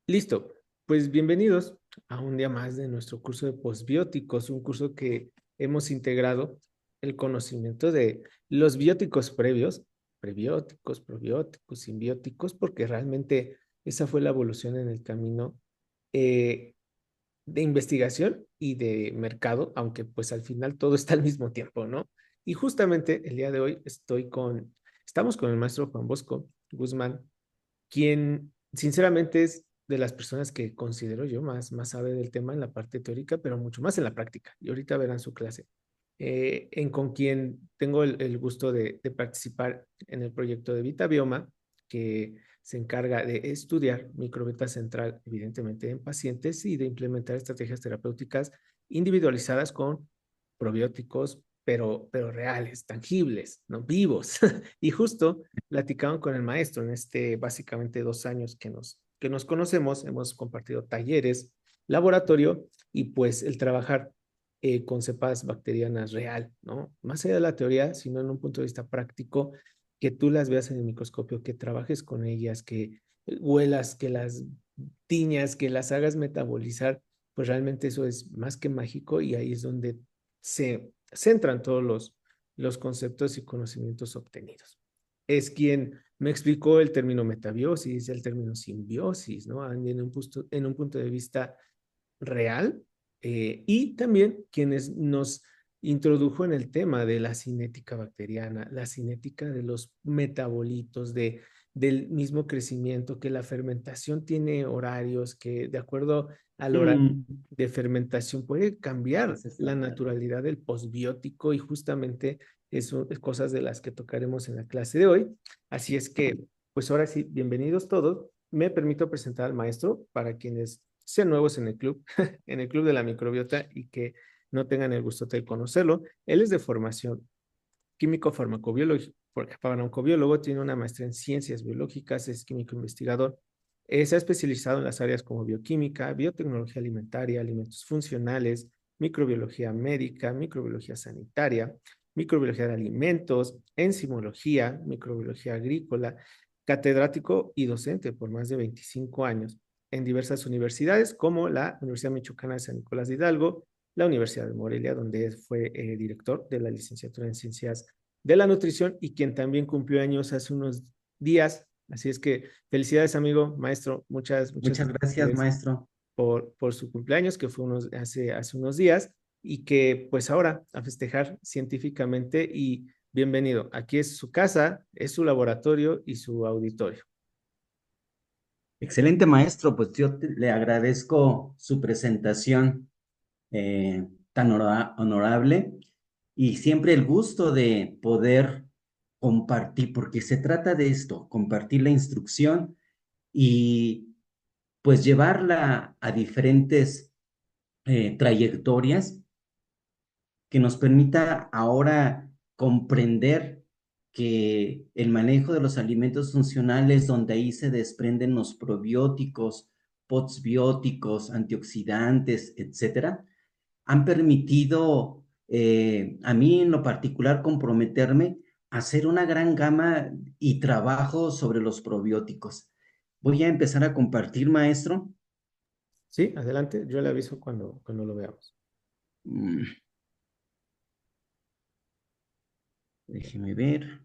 Listo, pues bienvenidos a un día más de nuestro curso de postbióticos, un curso que hemos integrado el conocimiento de los bióticos previos, prebióticos, probióticos, simbióticos, porque realmente esa fue la evolución en el camino eh, de investigación y de mercado, aunque pues al final todo está al mismo tiempo, ¿no? Y justamente el día de hoy estamos con el maestro Juan Bosco Guzmán, quien sinceramente es de las personas que considero yo más sabe del tema en la parte teórica, pero mucho más en la práctica. Y ahorita verán su clase. Con quien tengo el gusto de participar en el proyecto de VitaBioma, que se encarga de estudiar microbiota central, evidentemente en pacientes, y de implementar estrategias terapéuticas individualizadas con probióticos, pero reales, tangibles, ¿no? Vivos. Y justo platicaban con el maestro en básicamente 2 años que nos conocemos, hemos compartido talleres, laboratorio y pues el trabajar con cepas bacterianas real, ¿no? Más allá de la teoría, sino en un punto de vista práctico, que tú las veas en el microscopio, que trabajes con ellas, que huelas, que las tiñas, que las hagas metabolizar, pues realmente eso es más que mágico y ahí es donde se centran todos los conceptos y conocimientos obtenidos. Es quien me explicó el término metabiosis, el término simbiosis, ¿no? En un punto de vista real, y también quienes nos introdujo en el tema de la cinética bacteriana, la cinética de los metabolitos, del mismo crecimiento, que la fermentación tiene horarios, que de acuerdo al horario Mm, de fermentación puede cambiar ese está la claro. naturalidad del posbiótico y justamente eso es cosas de las que tocaremos en la clase de hoy. Así es que, pues ahora sí, bienvenidos todos. Me permito presentar al maestro para quienes sean nuevos en el club, en el club de la microbiota y que no tengan el gusto de conocerlo. Él es de formación químico farmacobiólogo, farmacobiólogo, tiene una maestría en ciencias biológicas, es químico investigador. Se ha especializado en las áreas como bioquímica, biotecnología alimentaria, alimentos funcionales, microbiología médica, microbiología sanitaria, microbiología de alimentos, enzimología, microbiología agrícola, catedrático y docente por más de 25 años en diversas universidades como la Universidad Michoacana de San Nicolás de Hidalgo, la Universidad de Morelia, donde fue director de la licenciatura en Ciencias de la Nutrición y quien también cumplió años hace unos días. Así es que felicidades, amigo, maestro. Muchas Muchas gracias, felicidades maestro. por su cumpleaños, que fue hace unos días, y que pues ahora a festejar científicamente y bienvenido. Aquí es su casa, es su laboratorio y su auditorio. Excelente, maestro. Pues le agradezco su presentación tan honorable y siempre el gusto de poder compartir, porque se trata de esto, compartir la instrucción y pues llevarla a diferentes trayectorias que nos permita ahora comprender que el manejo de los alimentos funcionales, donde ahí se desprenden los probióticos, postbióticos, antioxidantes, etcétera, han permitido a mí en lo particular comprometerme a hacer una gran gama y trabajo sobre los probióticos. Voy a empezar a compartir, maestro. Sí, adelante, yo le aviso cuando lo veamos. Mm, Déjeme ver.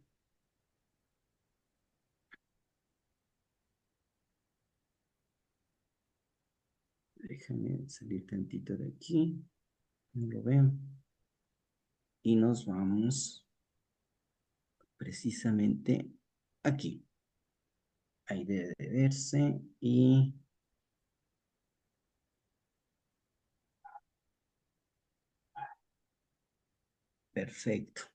Déjame salir tantito de aquí. No lo veo. Y nos vamos precisamente aquí. Ahí debe de verse y perfecto.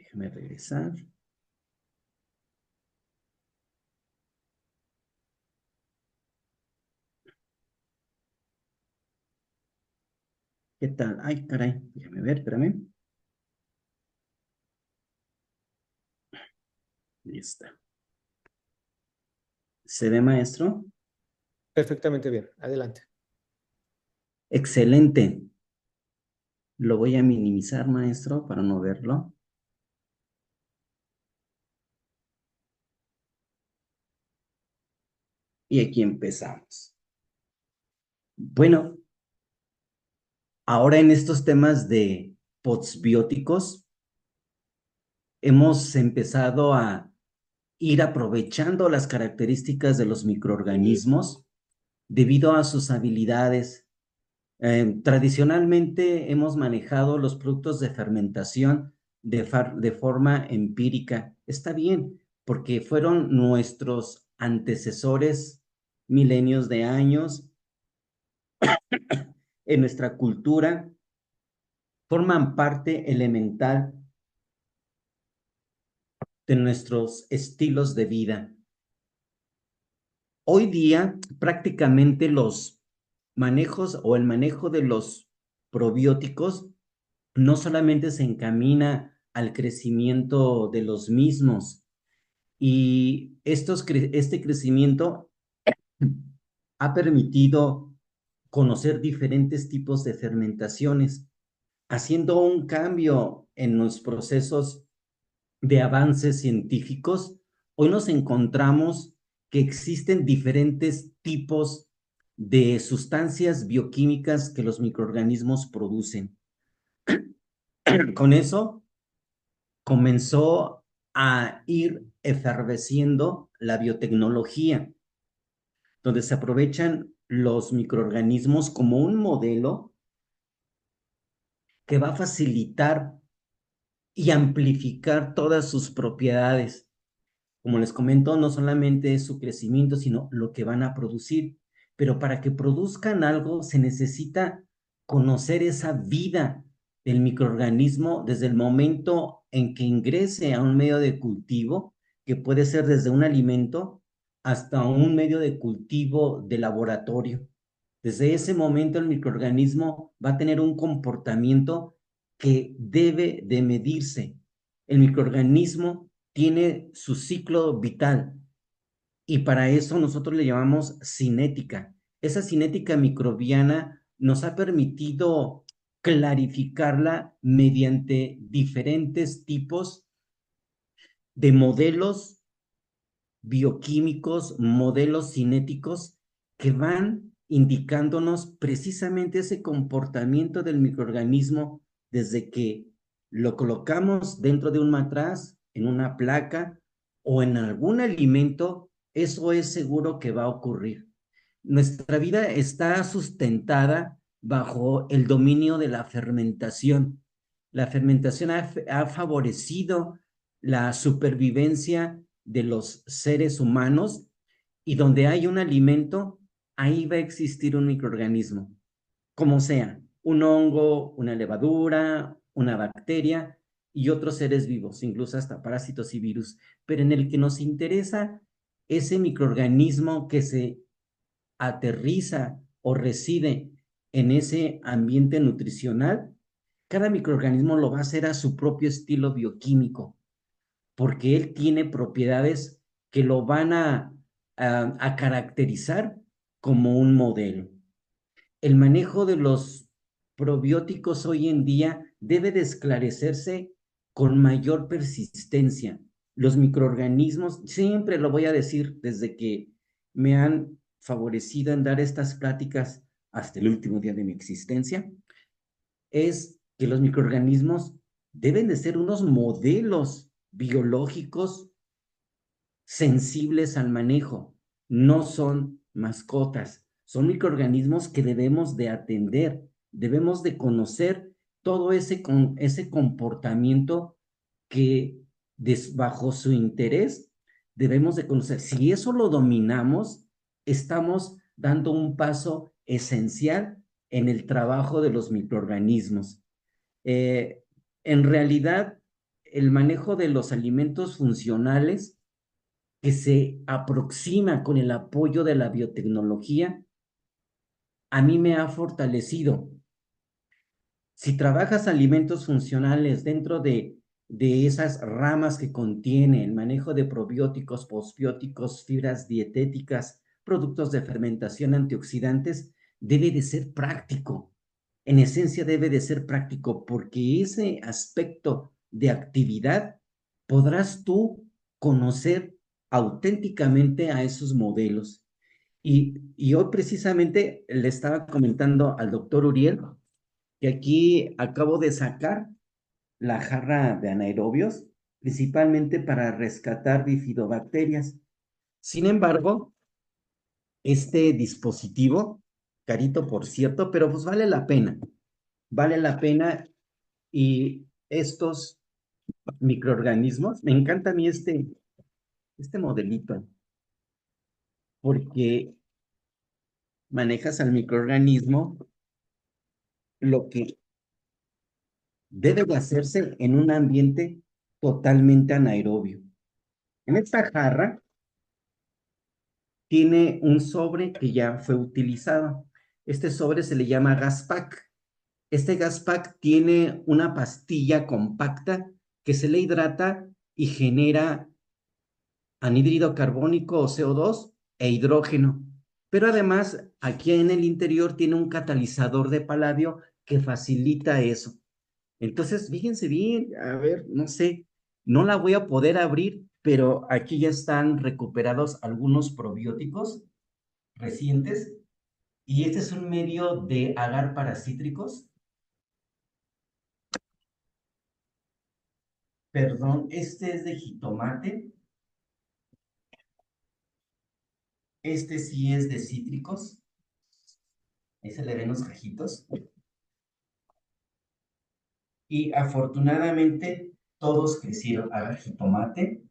Déjame regresar. ¿Qué tal? Ay, caray. Déjame ver, espérame. Ahí está. ¿Se ve, maestro? Perfectamente bien, adelante. Excelente. Lo voy a minimizar, maestro, para no verlo. Y aquí empezamos. Bueno, ahora en estos temas de postbióticos, hemos empezado a ir aprovechando las características de los microorganismos debido a sus habilidades. Tradicionalmente hemos manejado los productos de fermentación de forma empírica. Está bien, porque fueron nuestros antecesores milenios de años en nuestra cultura, forman parte elemental de nuestros estilos de vida. Hoy día, prácticamente los manejos o el manejo de los probióticos no solamente se encamina al crecimiento de los mismos, y este crecimiento ha permitido conocer diferentes tipos de fermentaciones, haciendo un cambio en los procesos de avances científicos. Hoy nos encontramos que existen diferentes tipos de sustancias bioquímicas que los microorganismos producen. Con eso comenzó a ir efervesciendo la biotecnología, donde se aprovechan los microorganismos como un modelo que va a facilitar y amplificar todas sus propiedades. Como les comento, no solamente es su crecimiento, sino lo que van a producir. Pero para que produzcan algo se necesita conocer esa vida del microorganismo desde el momento en que ingrese a un medio de cultivo, que puede ser desde un alimento hasta un medio de cultivo de laboratorio. Desde ese momento el microorganismo va a tener un comportamiento que debe de medirse. El microorganismo tiene su ciclo vital y para eso nosotros le llamamos cinética. Esa cinética microbiana nos ha permitido clarificarla mediante diferentes tipos de modelos bioquímicos, modelos cinéticos que van indicándonos precisamente ese comportamiento del microorganismo desde que lo colocamos dentro de un matraz, en una placa o en algún alimento. Eso es seguro que va a ocurrir. Nuestra vida está sustentada bajo el dominio de la fermentación. La fermentación ha favorecido la supervivencia de los seres humanos, y donde hay un alimento, ahí va a existir un microorganismo, como sea, un hongo, una levadura, una bacteria y otros seres vivos, incluso hasta parásitos y virus, pero en el que nos interesa ese microorganismo que se aterriza o reside en ese ambiente nutricional. Cada microorganismo lo va a hacer a su propio estilo bioquímico, porque él tiene propiedades que lo van a caracterizar como un modelo. El manejo de los probióticos hoy en día debe de esclarecerse con mayor persistencia. Los microorganismos, siempre lo voy a decir desde que me han favorecido en dar estas pláticas hasta el último día de mi existencia, es que los microorganismos deben de ser unos modelos biológicos sensibles al manejo. No son mascotas, son microorganismos que debemos de atender, debemos de conocer todo ese comportamiento que bajo su interés debemos de conocer. Si eso lo dominamos, estamos dando un paso esencial en el trabajo de los microorganismos. Eh, en realidad, el manejo de los alimentos funcionales que se aproxima con el apoyo de la biotecnología, a mí me ha fortalecido. Si trabajas alimentos funcionales dentro de esas ramas que contiene el manejo de probióticos, posbióticos, fibras dietéticas, productos de fermentación, antioxidantes, debe de ser práctico. En esencia debe de ser práctico, porque ese aspecto de actividad podrás tú conocer auténticamente a esos modelos. Y hoy precisamente le estaba comentando al doctor Uriel que aquí acabo de sacar la jarra de anaerobios, principalmente para rescatar bifidobacterias. Sin embargo, este dispositivo, carito por cierto, pero pues vale la pena y estos microorganismos, me encanta a mí este modelito, porque manejas al microorganismo lo que debe de hacerse en un ambiente totalmente anaerobio. En esta jarra tiene un sobre que ya fue utilizado. Este sobre se le llama gas pack. Este gas pack tiene una pastilla compacta que se le hidrata y genera anhídrido carbónico o CO2 e hidrógeno. Pero además, aquí en el interior tiene un catalizador de paladio que facilita eso. Entonces, fíjense bien, a ver, no sé, no la voy a poder abrir, pero aquí ya están recuperados algunos probióticos recientes. Y este es un medio de agar para cítricos. Perdón, este es de jitomate. Este sí es de cítricos. Ahí se le ven los cajitos. Y afortunadamente todos crecieron. Agar jitomate,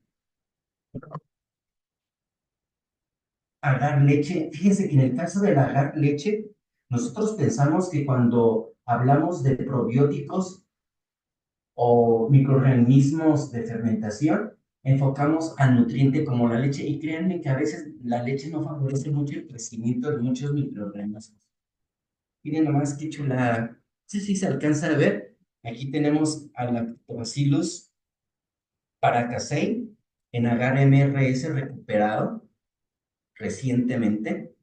agar leche. Fíjense que en el caso del agar leche, nosotros pensamos que cuando hablamos de probióticos o microorganismos de fermentación, enfocamos al nutriente como la leche. Y créanme que a veces la leche no favorece mucho el crecimiento de muchos microorganismos. Miren nomás qué chula. Sí, sí, se alcanza a ver. Aquí tenemos al Lactobacillus paracasei en agar MRS recuperado recientemente.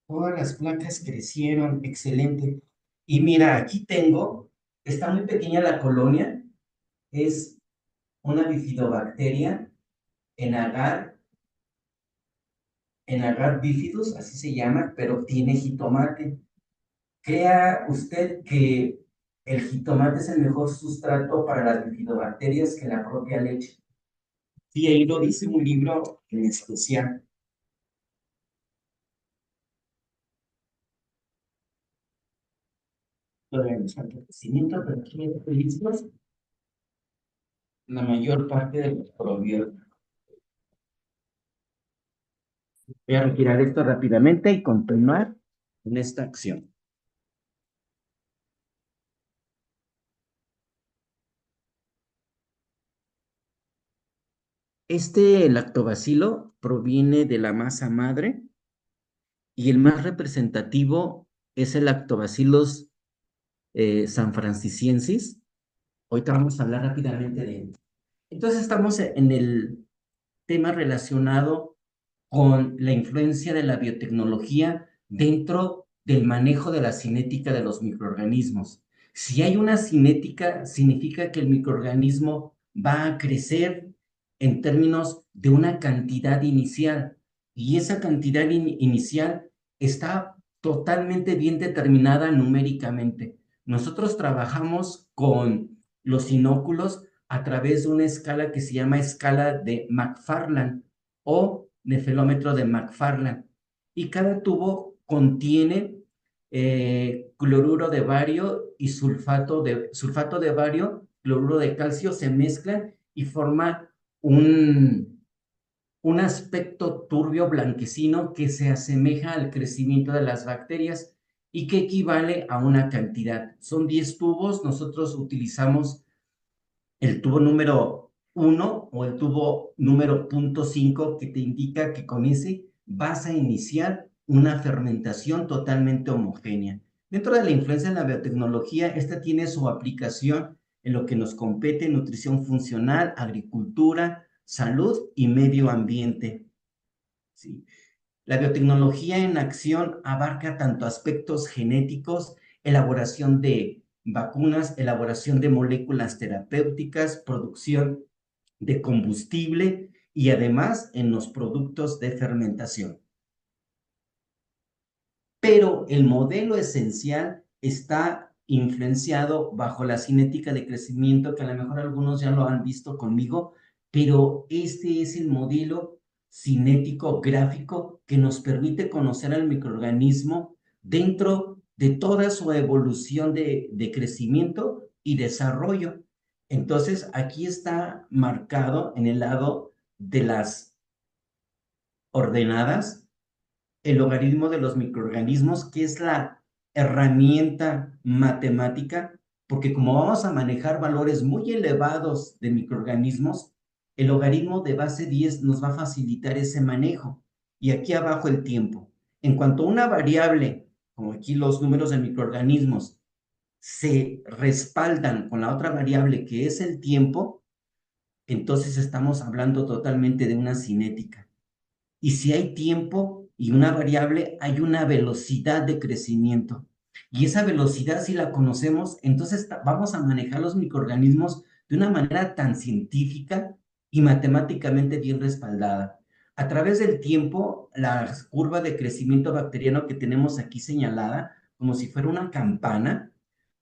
Todas las placas crecieron, excelente. Y mira, aquí tengo, está muy pequeña la colonia, es una bifidobacteria en agar bifidus, así se llama, pero tiene jitomate. ¿Crea usted que el jitomate es el mejor sustrato para las bifidobacterias que la propia leche? Sí, ahí lo dice un libro en especial. Todavía nos falta crecimiento, pero aquí hay listos la mayor parte de los probióticos. Voy a retirar esto rápidamente y continuar en esta acción. Este lactobacilo proviene de la masa madre y el más representativo es el Lactobacillus sanfrancisiensis. Ahorita vamos a hablar rápidamente de él. Entonces estamos en el tema relacionado con la influencia de la biotecnología dentro del manejo de la cinética de los microorganismos. Si hay una cinética, significa que el microorganismo va a crecer en términos de una cantidad inicial y esa cantidad inicial está totalmente bien determinada numéricamente. Nosotros trabajamos con los inóculos a través de una escala que se llama escala de McFarland o nefelómetro de McFarland. Y cada tubo contiene cloruro de bario y sulfato de bario, cloruro de calcio, se mezclan y forman un aspecto turbio blanquecino que se asemeja al crecimiento de las bacterias y que equivale a una cantidad. Son 10 tubos, nosotros utilizamos el tubo número 1 o el tubo número 0.5 que te indica que con ese vas a iniciar una fermentación totalmente homogénea. Dentro de la influencia en la biotecnología, esta tiene su aplicación en lo que nos compete: nutrición funcional, agricultura, salud y medio ambiente. ¿Sí? La biotecnología en acción abarca tanto aspectos genéticos, elaboración de vacunas, elaboración de moléculas terapéuticas, producción de combustible y además en los productos de fermentación. Pero el modelo esencial está influenciado bajo la cinética de crecimiento, que a lo mejor algunos ya lo han visto conmigo, pero este es el modelo cinético gráfico que nos permite conocer al microorganismo dentro de toda su evolución de crecimiento y desarrollo. Entonces, aquí está marcado en el lado de las ordenadas el logaritmo de los microorganismos, que es la herramienta matemática, porque como vamos a manejar valores muy elevados de microorganismos, el logaritmo de base 10 nos va a facilitar ese manejo. Y aquí abajo el tiempo. En cuanto a una variable, como aquí los números de microorganismos, se respaldan con la otra variable que es el tiempo, entonces estamos hablando totalmente de una cinética. Y si hay tiempo y una variable, hay una velocidad de crecimiento. Y esa velocidad, si la conocemos, entonces vamos a manejar los microorganismos de una manera tan científica y matemáticamente bien respaldada. A través del tiempo, la curva de crecimiento bacteriano que tenemos aquí señalada, como si fuera una campana,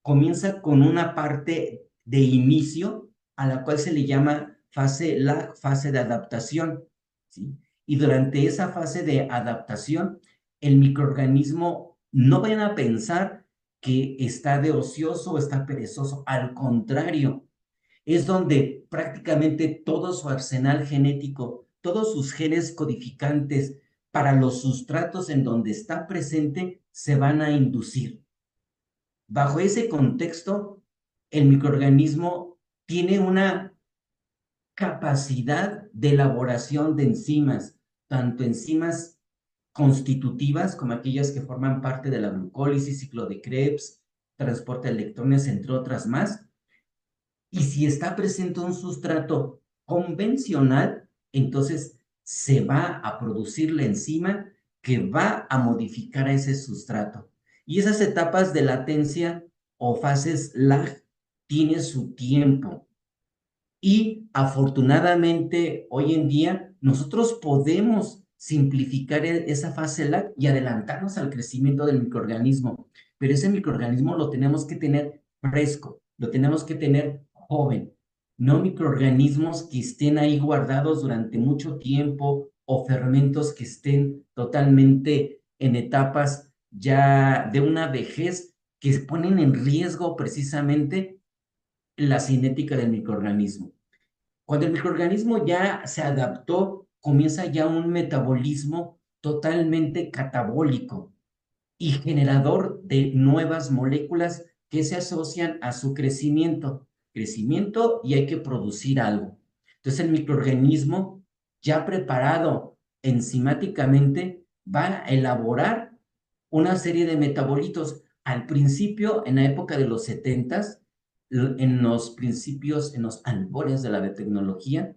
comienza con una parte de inicio a la cual se le llama fase lag, fase de adaptación, ¿sí? Y durante esa fase de adaptación, el microorganismo no vayan a pensar que está de ocioso o está perezoso. Al contrario, es donde prácticamente todo su arsenal genético, todos sus genes codificantes para los sustratos en donde está presente se van a inducir. Bajo ese contexto, el microorganismo tiene una capacidad de elaboración de enzimas, tanto enzimas constitutivas como aquellas que forman parte de la glucólisis, ciclo de Krebs, transporte de electrones, entre otras más. Y si está presente un sustrato convencional, entonces se va a producir la enzima que va a modificar a ese sustrato. Y esas etapas de latencia o fases lag tienen su tiempo. Y afortunadamente, hoy en día, nosotros podemos simplificar esa fase lag y adelantarnos al crecimiento del microorganismo. Pero ese microorganismo lo tenemos que tener fresco, lo tenemos que tener joven, no microorganismos que estén ahí guardados durante mucho tiempo o fermentos que estén totalmente en etapas ya de una vejez que ponen en riesgo precisamente la cinética del microorganismo. Cuando el microorganismo ya se adaptó, comienza ya un metabolismo totalmente catabólico y generador de nuevas moléculas que se asocian a su crecimiento. Crecimiento y hay que producir algo. Entonces el microorganismo ya preparado enzimáticamente va a elaborar una serie de metabolitos. Al principio, en la época de los 70, en los principios, en los albores de la biotecnología,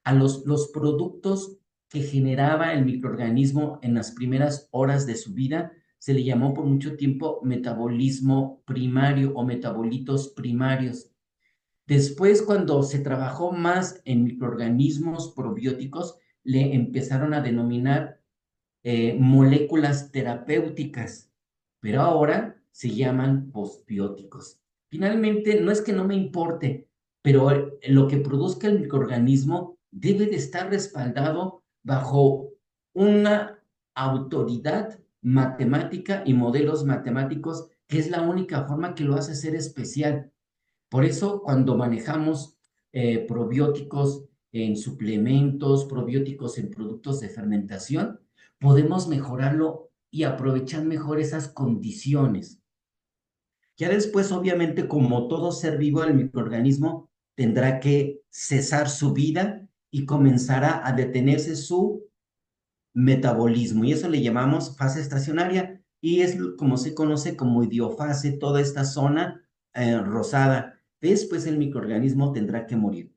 a los productos que generaba el microorganismo en las primeras horas de su vida se le llamó por mucho tiempo metabolismo primario o metabolitos primarios. Después, cuando se trabajó más en microorganismos probióticos, le empezaron a denominar moléculas terapéuticas, pero ahora se llaman postbióticos. Finalmente, no es que no me importe, pero lo que produzca el microorganismo debe de estar respaldado bajo una autoridad matemática y modelos matemáticos, que es la única forma que lo hace ser especial. Por eso, cuando manejamos probióticos en suplementos, probióticos en productos de fermentación, podemos mejorarlo y aprovechar mejor esas condiciones. Ya después, obviamente, como todo ser vivo, el microorganismo tendrá que cesar su vida y comenzará a detenerse su metabolismo. Y eso le llamamos fase estacionaria y es como se conoce como idiofase, toda esta zona rosada. Después el microorganismo tendrá que morir.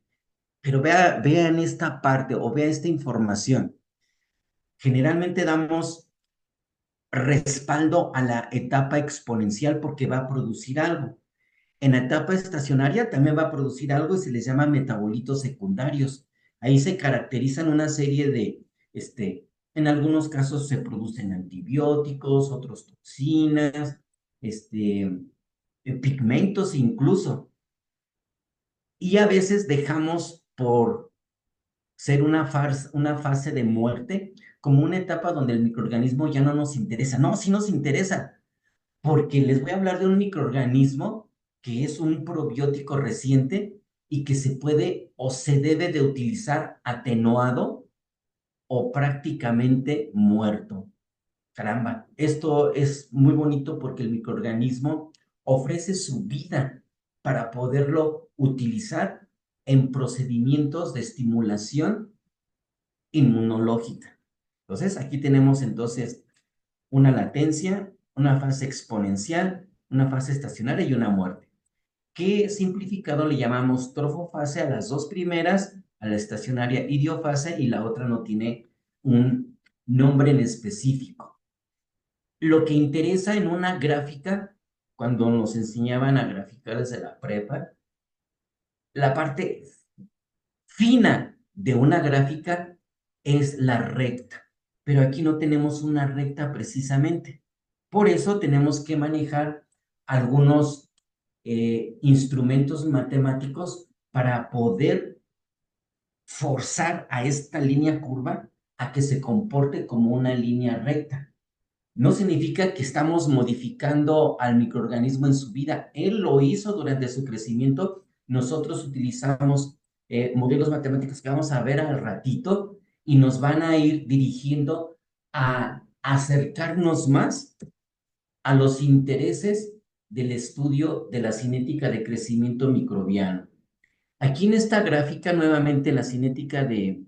Pero vean esta parte o vea esta información. Generalmente damos respaldo a la etapa exponencial porque va a producir algo. En la etapa estacionaria también va a producir algo y se les llama metabolitos secundarios. Ahí se caracterizan una serie de, en algunos casos se producen antibióticos, otros toxinas, pigmentos incluso. Y a veces dejamos por ser una fase de muerte como una etapa donde el microorganismo ya no nos interesa. No, sí nos interesa, porque les voy a hablar de un microorganismo que es un probiótico reciente y que se puede o se debe de utilizar atenuado o prácticamente muerto. Caramba, esto es muy bonito porque el microorganismo ofrece su vida para poderlo utilizar en procedimientos de estimulación inmunológica. Entonces, aquí tenemos entonces una latencia, una fase exponencial, una fase estacionaria y una muerte. ¿Qué simplificado le llamamos trofofase a las dos primeras, a la estacionaria y diofase, y la otra no tiene un nombre en específico? Lo que interesa en una gráfica, cuando nos enseñaban a graficar desde la prepa, la parte fina de una gráfica es la recta, pero aquí no tenemos una recta precisamente. Por eso tenemos que manejar algunos instrumentos matemáticos para poder forzar a esta línea curva a que se comporte como una línea recta. No significa que estamos modificando al microorganismo en su vida. Él lo hizo durante su crecimiento. Nosotros utilizamos modelos matemáticos que vamos a ver al ratito y nos van a ir dirigiendo a acercarnos más a los intereses del estudio de la cinética de crecimiento microbiano. Aquí en esta gráfica, nuevamente la cinética de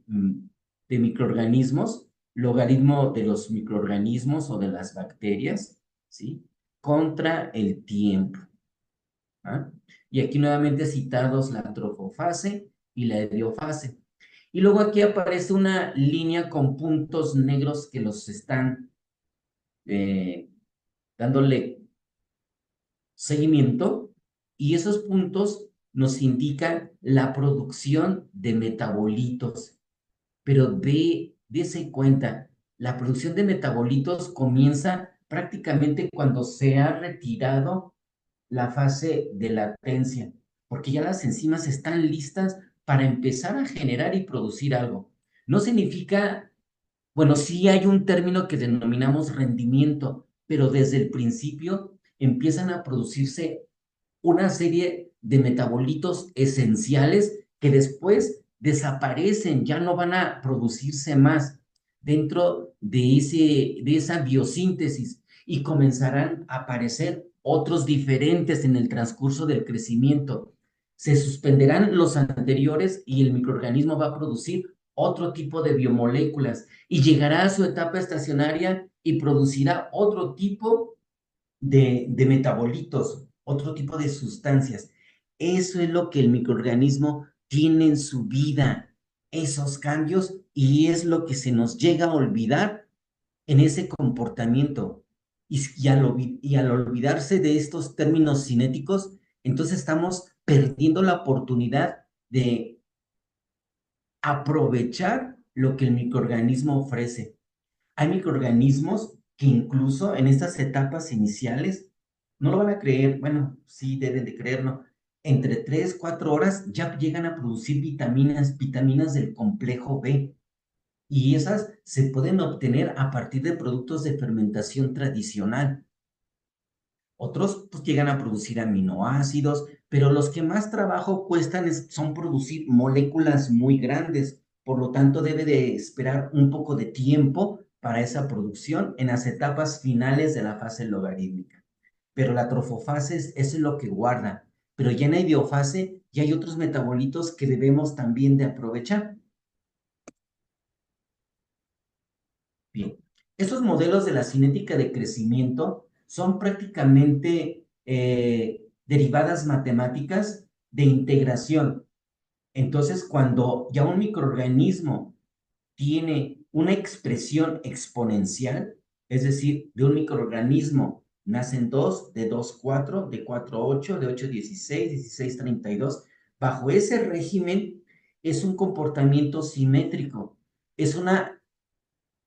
microorganismos, logaritmo de los microorganismos o de las bacterias, ¿sí? Contra el tiempo. ¿Ah? Y aquí nuevamente citados la trofofase y la ediofase. Y luego aquí aparece una línea con puntos negros que los están dándole seguimiento, y esos puntos nos indican la producción de metabolitos. Pero dése cuenta, la producción de metabolitos comienza prácticamente cuando se ha retirado la fase de latencia, porque ya las enzimas están listas para empezar a generar y producir algo. No significa, bueno, sí hay un término que denominamos rendimiento, pero desde el principio empiezan a producirse una serie de metabolitos esenciales que después desaparecen, ya no van a producirse más dentro de esa biosíntesis, y comenzarán a aparecer otros diferentes en el transcurso del crecimiento. Se suspenderán los anteriores y el microorganismo va a producir otro tipo de biomoléculas y llegará a su etapa estacionaria y producirá otro tipo de metabolitos, otro tipo de sustancias. Eso es lo que el microorganismo tiene en su vida, esos cambios, y es lo que se nos llega a olvidar en ese comportamiento. Y al olvidarse de estos términos cinéticos, entonces estamos perdiendo la oportunidad de aprovechar lo que el microorganismo ofrece. Hay microorganismos que incluso en estas etapas iniciales, no lo van a creer, bueno, sí deben de creerlo, entre 3, 4 horas ya llegan a producir vitaminas del complejo B. Y esas se pueden obtener a partir de productos de fermentación tradicional. Otros pues llegan a producir aminoácidos, pero los que más trabajo cuestan son producir moléculas muy grandes. Por lo tanto, debe de esperar un poco de tiempo para esa producción en las etapas finales de la fase logarítmica. Pero la trofofase eso es lo que guarda. Pero ya en la idiofase ya hay otros metabolitos que debemos también de aprovechar. Bien, estos modelos de la cinética de crecimiento son prácticamente derivadas matemáticas de integración. Entonces, cuando ya un microorganismo tiene una expresión exponencial, es decir, de un microorganismo nacen dos, de 2, 4, de 4, 8, de 8, 16, 16, 32, bajo ese régimen es un comportamiento simétrico, es una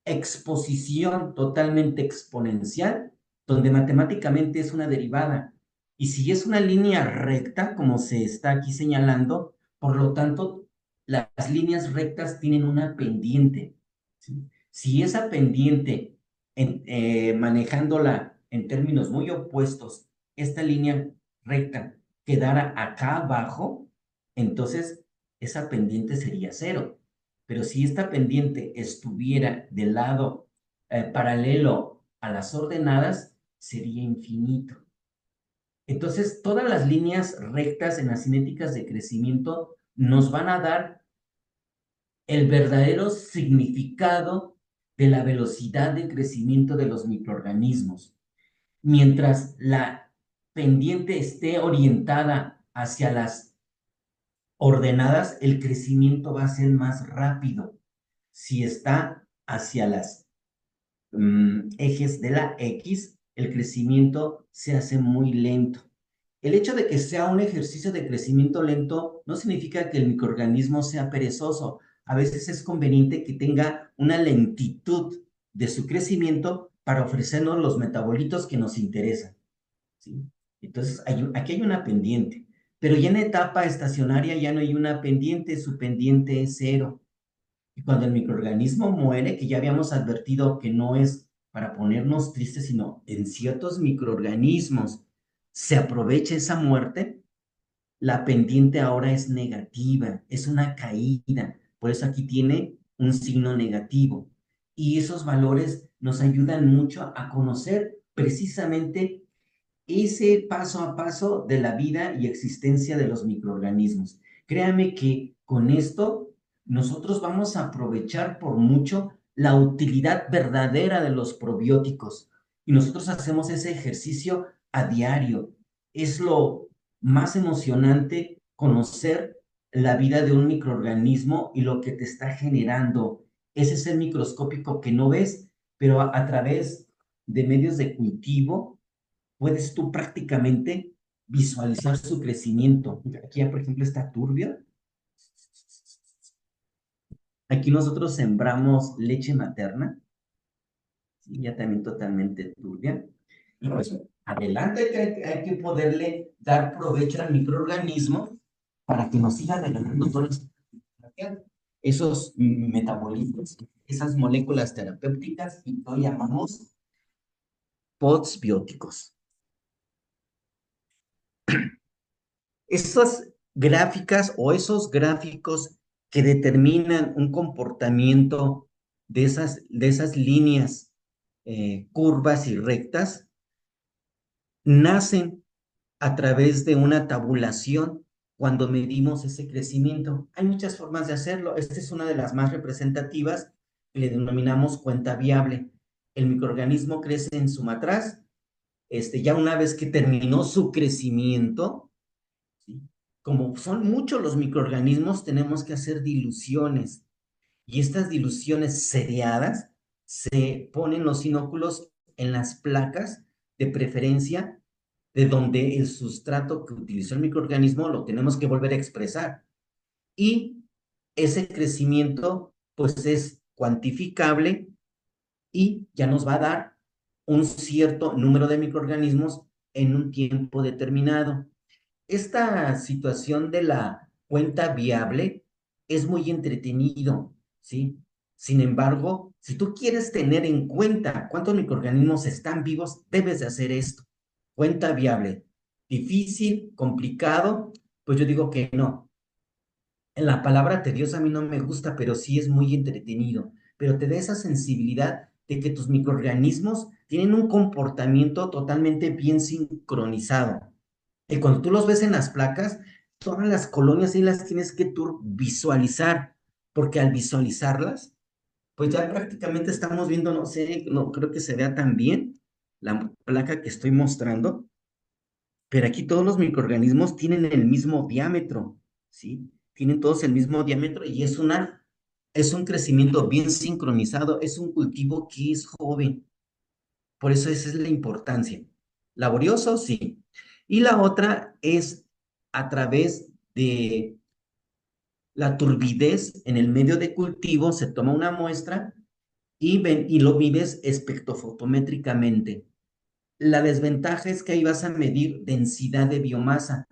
exposición totalmente exponencial, donde matemáticamente es una derivada. Y si es una línea recta, como se está aquí señalando, por lo tanto, las líneas rectas tienen una pendiente. ¿Sí? Si esa pendiente, manejándola en términos muy opuestos, esta línea recta quedara acá abajo, entonces esa pendiente sería cero. Pero si esta pendiente estuviera del lado paralelo a las ordenadas, sería infinito. Entonces, todas las líneas rectas en las cinéticas de crecimiento nos van a dar el verdadero significado de la velocidad de crecimiento de los microorganismos. Mientras la pendiente esté orientada hacia las ordenadas, el crecimiento va a ser más rápido. Si está hacia las ejes de la X, el crecimiento se hace muy lento. El hecho de que sea un ejercicio de crecimiento lento no significa que el microorganismo sea perezoso. A veces es conveniente que tenga una lentitud de su crecimiento para ofrecernos los metabolitos que nos interesan. ¿Sí? Entonces, aquí hay una pendiente, pero ya en etapa estacionaria ya no hay una pendiente, su pendiente es cero. Y cuando el microorganismo muere, que ya habíamos advertido que no es para ponernos tristes, sino en ciertos microorganismos se aprovecha esa muerte, la pendiente ahora es negativa, es una caída. Por eso aquí tiene un signo negativo. Y esos valores nos ayudan mucho a conocer precisamente ese paso a paso de la vida y existencia de los microorganismos. Créame que con esto nosotros vamos a aprovechar por mucho la utilidad verdadera de los probióticos y nosotros hacemos ese ejercicio a diario. Es lo más emocionante conocer la vida de un microorganismo y lo que te está generando. Ese ser microscópico que no ves, pero a través de medios de cultivo puedes tú prácticamente visualizar su crecimiento. Aquí ya, por ejemplo, está turbio. Aquí nosotros sembramos leche materna, ¿sí? Ya también totalmente turbia. Y pues adelante hay que poderle dar provecho al microorganismo para que nos siga regalando todos esos metabolitos, esas moléculas terapéuticas y lo llamamos postbióticos. Esas gráficas o esos gráficos que determinan un comportamiento de esas líneas curvas y rectas nacen a través de una tabulación cuando medimos ese crecimiento. Hay muchas formas de hacerlo. Esta es una de las más representativas que le denominamos cuenta viable. El microorganismo crece en su matraz. Ya una vez que terminó su crecimiento, ¿sí? Como son muchos los microorganismos, tenemos que hacer diluciones. Y estas diluciones seriadas se ponen los inóculos en las placas, de preferencia de donde el sustrato que utilizó el microorganismo lo tenemos que volver a expresar. Y ese crecimiento, pues es cuantificable y ya nos va a dar un cierto número de microorganismos en un tiempo determinado. Esta situación de la cuenta viable es muy entretenido, ¿sí? Sin embargo, si tú quieres tener en cuenta cuántos microorganismos están vivos, debes de hacer esto. Cuenta viable. Difícil, complicado, pues yo digo que no. La palabra tediosa a mí no me gusta, pero sí es muy entretenido. Pero te da esa sensibilidad de que tus microorganismos tienen un comportamiento totalmente bien sincronizado. Y cuando tú los ves en las placas, todas las colonias ahí las tienes que tú visualizar, porque al visualizarlas, pues ya prácticamente estamos viendo, no sé, no creo que se vea tan bien la placa que estoy mostrando, pero aquí todos los microorganismos tienen el mismo diámetro, ¿sí? Tienen todos el mismo diámetro y es un crecimiento bien sincronizado, es un cultivo que es joven, por eso esa es la importancia. Laborioso, sí. Y la otra es a través de la turbidez en el medio de cultivo, se toma una muestra y lo mides espectrofotométricamente. La desventaja es que ahí vas a medir densidad de biomasa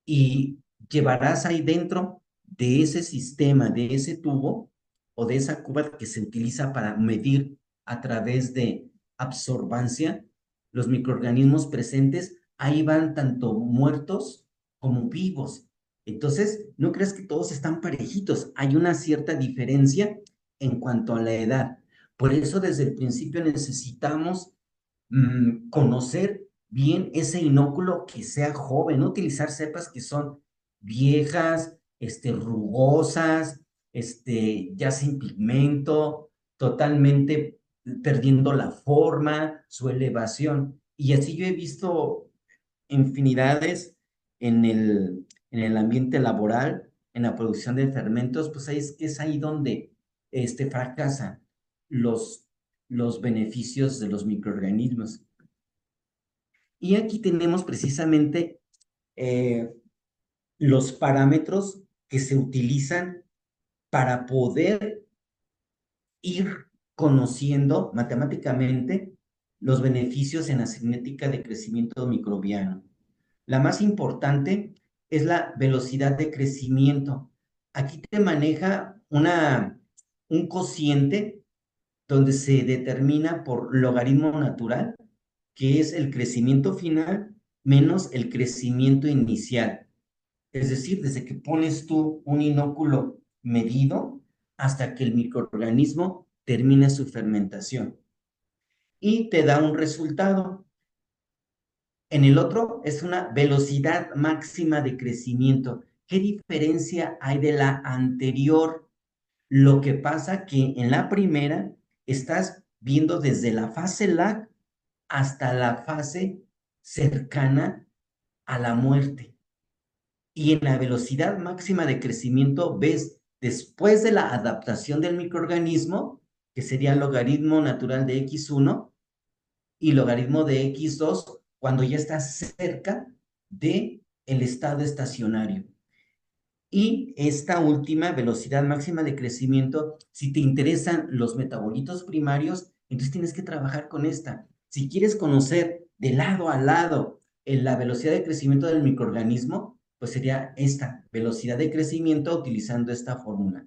y llevarás ahí dentro de ese sistema, de ese tubo o de esa cuba que se utiliza para medir a través de absorbancia los microorganismos presentes, ahí van tanto muertos como vivos. Entonces, no creas que todos están parejitos, hay una cierta diferencia en cuanto a la edad. Por eso desde el principio necesitamos conocer bien ese inóculo que sea joven, no utilizar cepas que son viejas, rugosas, ya sin pigmento, totalmente perdiendo la forma, su elevación. Y así yo he visto infinidades en el ambiente laboral, en la producción de fermentos, pues ahí es ahí donde fracasan los, los beneficios de los microorganismos. Y aquí tenemos precisamente eh, los parámetros que se utilizan para poder ir conociendo matemáticamente los beneficios en la cinética de crecimiento microbiano. La más importante es la velocidad de crecimiento. Aquí te maneja un cociente donde se determina por logaritmo natural, que es el crecimiento final menos el crecimiento inicial. Es decir, desde que pones tú un inóculo medido hasta que el microorganismo termina su fermentación y te da un resultado. En el otro es una velocidad máxima de crecimiento. ¿Qué diferencia hay de la anterior? Lo que pasa que en la primera estás viendo desde la fase lag hasta la fase cercana a la muerte. Y en la velocidad máxima de crecimiento ves después de la adaptación del microorganismo, que sería el logaritmo natural de x1 y logaritmo de x2, cuando ya estás cerca de el estado estacionario. Y esta última velocidad máxima de crecimiento, si te interesan los metabolitos primarios, entonces tienes que trabajar con esta. Si quieres conocer de lado a lado la velocidad de crecimiento del microorganismo, pues sería esta velocidad de crecimiento utilizando esta fórmula.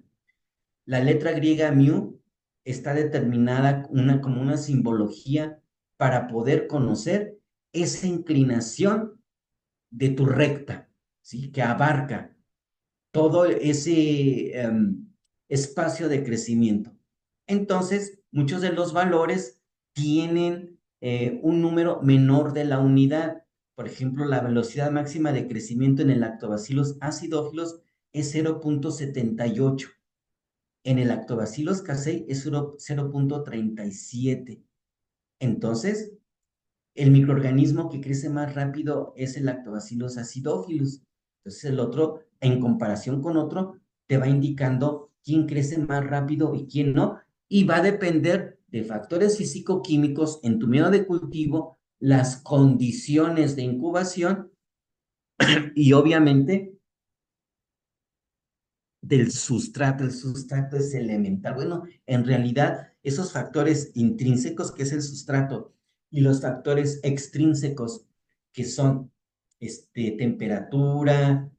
La letra griega mu está determinada como una simbología para poder conocer esa inclinación de tu recta, ¿sí? Que abarca todo ese espacio de crecimiento. Entonces, muchos de los valores tienen un número menor de la unidad. Por ejemplo, la velocidad máxima de crecimiento en el lactobacillus acidófilos es 0.78. En el lactobacillus casei es 0.37. Entonces, el microorganismo que crece más rápido es el lactobacillus acidophilus. Entonces, el otro, en comparación con otro, te va indicando quién crece más rápido y quién no, y va a depender de factores físico-químicos en tu medio de cultivo, las condiciones de incubación y obviamente del sustrato. El sustrato es elemental. Bueno, en realidad, esos factores intrínsecos, que es el sustrato, y los factores extrínsecos, que son temperatura,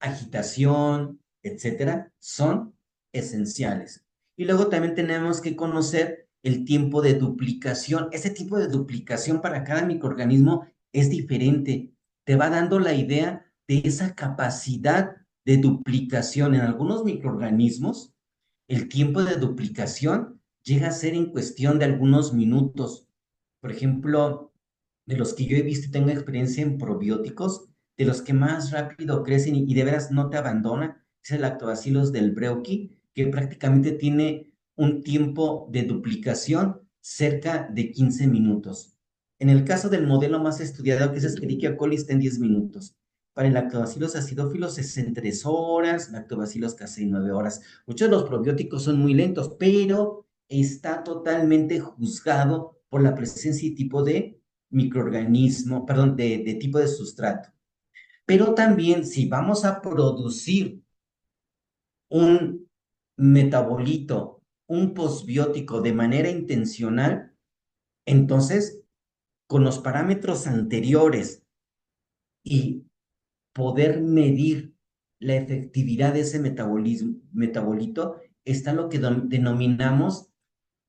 agitación, etcétera, son esenciales. Y luego también tenemos que conocer el tiempo de duplicación. Ese tipo de duplicación para cada microorganismo es diferente. Te va dando la idea de esa capacidad de duplicación. En algunos microorganismos, el tiempo de duplicación llega a ser en cuestión de algunos minutos. Por ejemplo, de los que yo he visto y tengo experiencia en probióticos, de los que más rápido crecen y de veras no te abandona, es el lactobacillus del Breuki, que prácticamente tiene un tiempo de duplicación cerca de 15 minutos. En el caso del modelo más estudiado, que es Escherichia coli, está en 10 minutos. Para el lactobacillus acidófilos es en 3 horas, lactobacillus casei 9 horas. Muchos de los probióticos son muy lentos, pero está totalmente juzgado por la presencia y tipo de microorganismo, perdón, de tipo de sustrato. Pero también si vamos a producir un metabolito, un posbiótico de manera intencional, entonces con los parámetros anteriores y poder medir la efectividad de ese metabolito, está lo que denominamos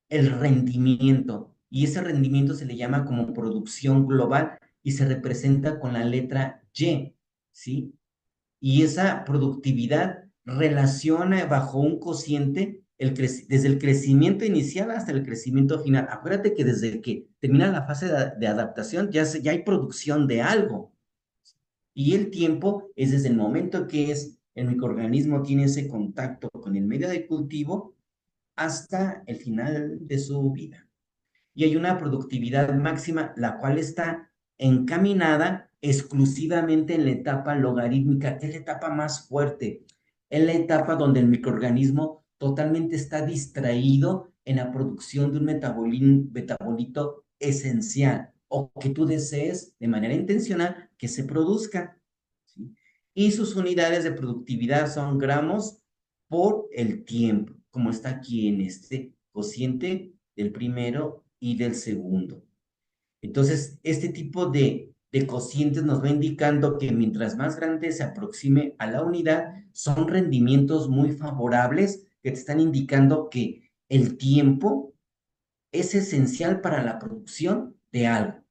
el rendimiento. Y ese rendimiento se le llama como producción global y se representa con la letra Y, ¿sí? Y esa productividad relaciona bajo un cociente desde el crecimiento inicial hasta el crecimiento final. Acuérdate que desde que termina la fase de adaptación ya hay producción de algo. Y el tiempo es desde el momento que el microorganismo tiene ese contacto con el medio de cultivo hasta el final de su vida. Y hay una productividad máxima, la cual está encaminada exclusivamente en la etapa logarítmica, que es la etapa más fuerte, es la etapa donde el microorganismo totalmente está distraído en la producción de un metabolito esencial o que tú desees de manera intencional que se produzca, ¿sí? Y sus unidades de productividad son gramos por el tiempo, como está aquí en este cociente del primero y del segundo. Entonces, este tipo de cocientes nos va indicando que mientras más grande se aproxime a la unidad, son rendimientos muy favorables que te están indicando que el tiempo es esencial para la producción de algo.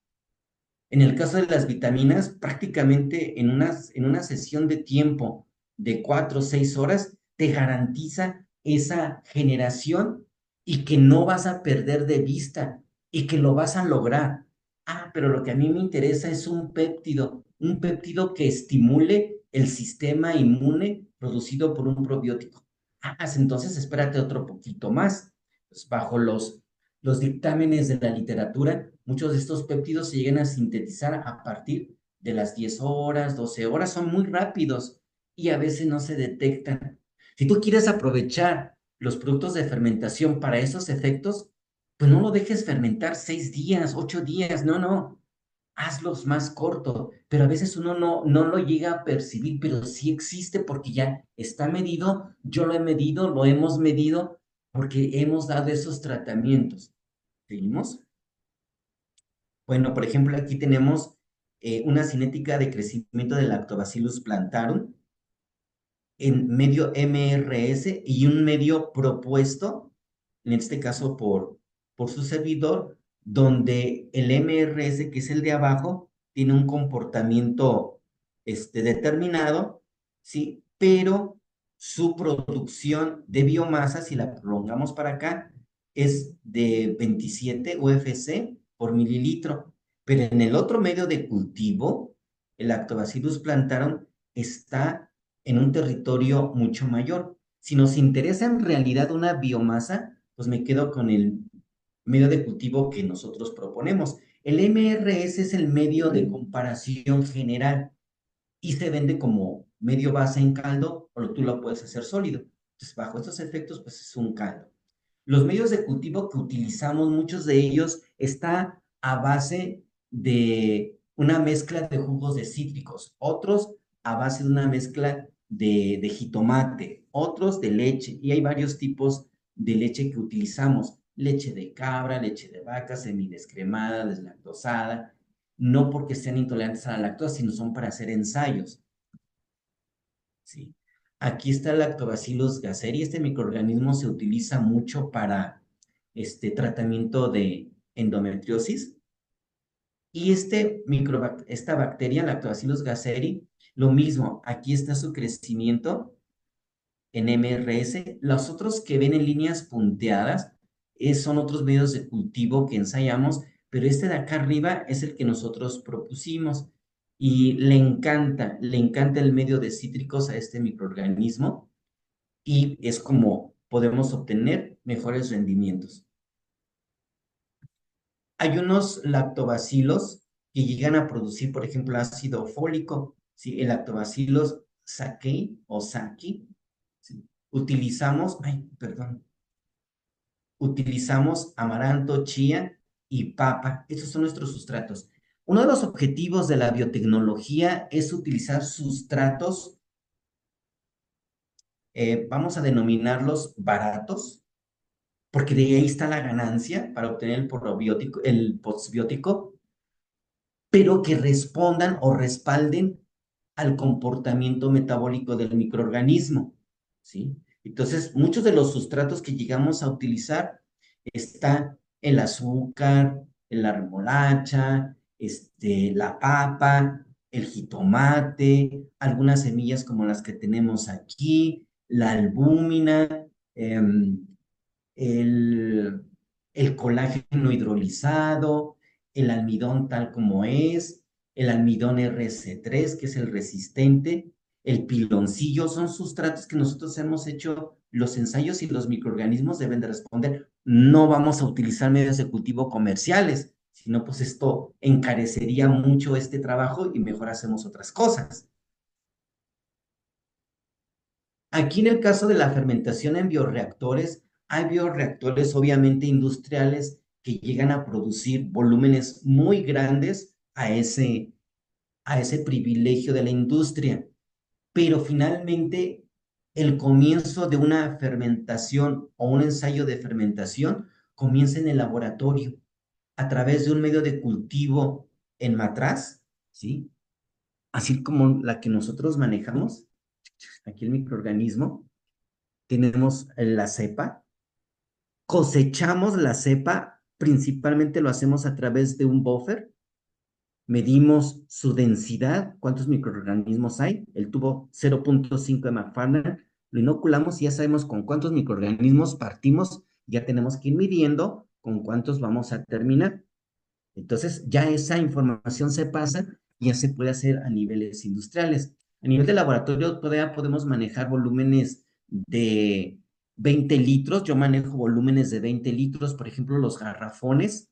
En el caso de las vitaminas, prácticamente en una sesión de tiempo de 4 o 6 horas, te garantiza esa generación y que no vas a perder de vista y que lo vas a lograr. Ah, pero lo que a mí me interesa es un péptido que estimule el sistema inmune producido por un probiótico. Ah, entonces espérate otro poquito más. Pues bajo los dictámenes de la literatura, muchos de estos péptidos se llegan a sintetizar a partir de las 10 horas, 12 horas, son muy rápidos y a veces no se detectan. Si tú quieres aprovechar los productos de fermentación para esos efectos, pues no lo dejes fermentar 6 días, 8 días, no, hazlos más corto, pero a veces uno no lo llega a percibir, pero sí existe porque ya está medido, yo lo he medido, lo hemos medido, porque hemos dado esos tratamientos. ¿Seguimos? Bueno, por ejemplo, aquí tenemos una cinética de crecimiento del Lactobacillus plantarum en medio MRS y un medio propuesto, en este caso por su servidor, donde el MRS, que es el de abajo, tiene un comportamiento determinado, ¿sí? Pero su producción de biomasa, si la prolongamos para acá, es de 27 UFC por mililitro. Pero en el otro medio de cultivo, el Lactobacillus plantarum está en un territorio mucho mayor. Si nos interesa en realidad una biomasa, pues me quedo con el medio de cultivo que nosotros proponemos. El MRS es el medio de comparación general y se vende como medio base en caldo o tú lo puedes hacer sólido. Entonces, bajo estos efectos, pues es un caldo. Los medios de cultivo que utilizamos, muchos de ellos, está a base de una mezcla de jugos de cítricos, otros a base de una mezcla de jitomate, otros de leche, y hay varios tipos de leche que utilizamos, leche de cabra, leche de vaca, semidescremada, deslactosada, no porque sean intolerantes a la lactosa, sino son para hacer ensayos, ¿sí? Aquí está el Lactobacillus gasseri. Este microorganismo se utiliza mucho para tratamiento de endometriosis. Y esta bacteria, Lactobacillus gasseri, lo mismo, aquí está su crecimiento en MRS. Los otros que ven en líneas punteadas son otros medios de cultivo que ensayamos, pero este de acá arriba es el que nosotros propusimos y le encanta el medio de cítricos a este microorganismo y es como podemos obtener mejores rendimientos. Hay unos lactobacilos que llegan a producir, por ejemplo, ácido fólico, ¿sí? El lactobacillus sakei o saki, ¿sí? Utilizamos amaranto, chía y papa. Estos son nuestros sustratos. Uno de los objetivos de la biotecnología es utilizar sustratos vamos a denominarlos baratos, porque de ahí está la ganancia para obtener el postbiótico, pero que respondan o respalden al comportamiento metabólico del microorganismo, ¿sí? Entonces, muchos de los sustratos que llegamos a utilizar está el azúcar, la remolacha, la papa, el jitomate, algunas semillas como las que tenemos aquí, la albúmina, em, el, el colágeno hidrolizado, el almidón tal como es, el almidón RC3, que es el resistente, el piloncillo, son sustratos que nosotros hemos hecho los ensayos y los microorganismos deben de responder. No vamos a utilizar medios de cultivo comerciales, sino pues esto encarecería mucho este trabajo y mejor hacemos otras cosas. Aquí en el caso de la fermentación en bioreactores, hay bioreactores obviamente industriales que llegan a producir volúmenes muy grandes a ese privilegio de la industria, pero finalmente el comienzo de una fermentación o un ensayo de fermentación comienza en el laboratorio a través de un medio de cultivo en matraz, ¿sí? Así como la que nosotros manejamos, aquí el microorganismo, tenemos la cepa, cosechamos la cepa, principalmente lo hacemos a través de un buffer, medimos su densidad, cuántos microorganismos hay, el tubo 0.5 de McFarland, lo inoculamos y ya sabemos con cuántos microorganismos partimos, ya tenemos que ir midiendo con cuántos vamos a terminar. Entonces, ya esa información se pasa y ya se puede hacer a niveles industriales. A nivel de laboratorio, todavía podemos manejar volúmenes de 20 litros. Yo manejo volúmenes de 20 litros, por ejemplo, los garrafones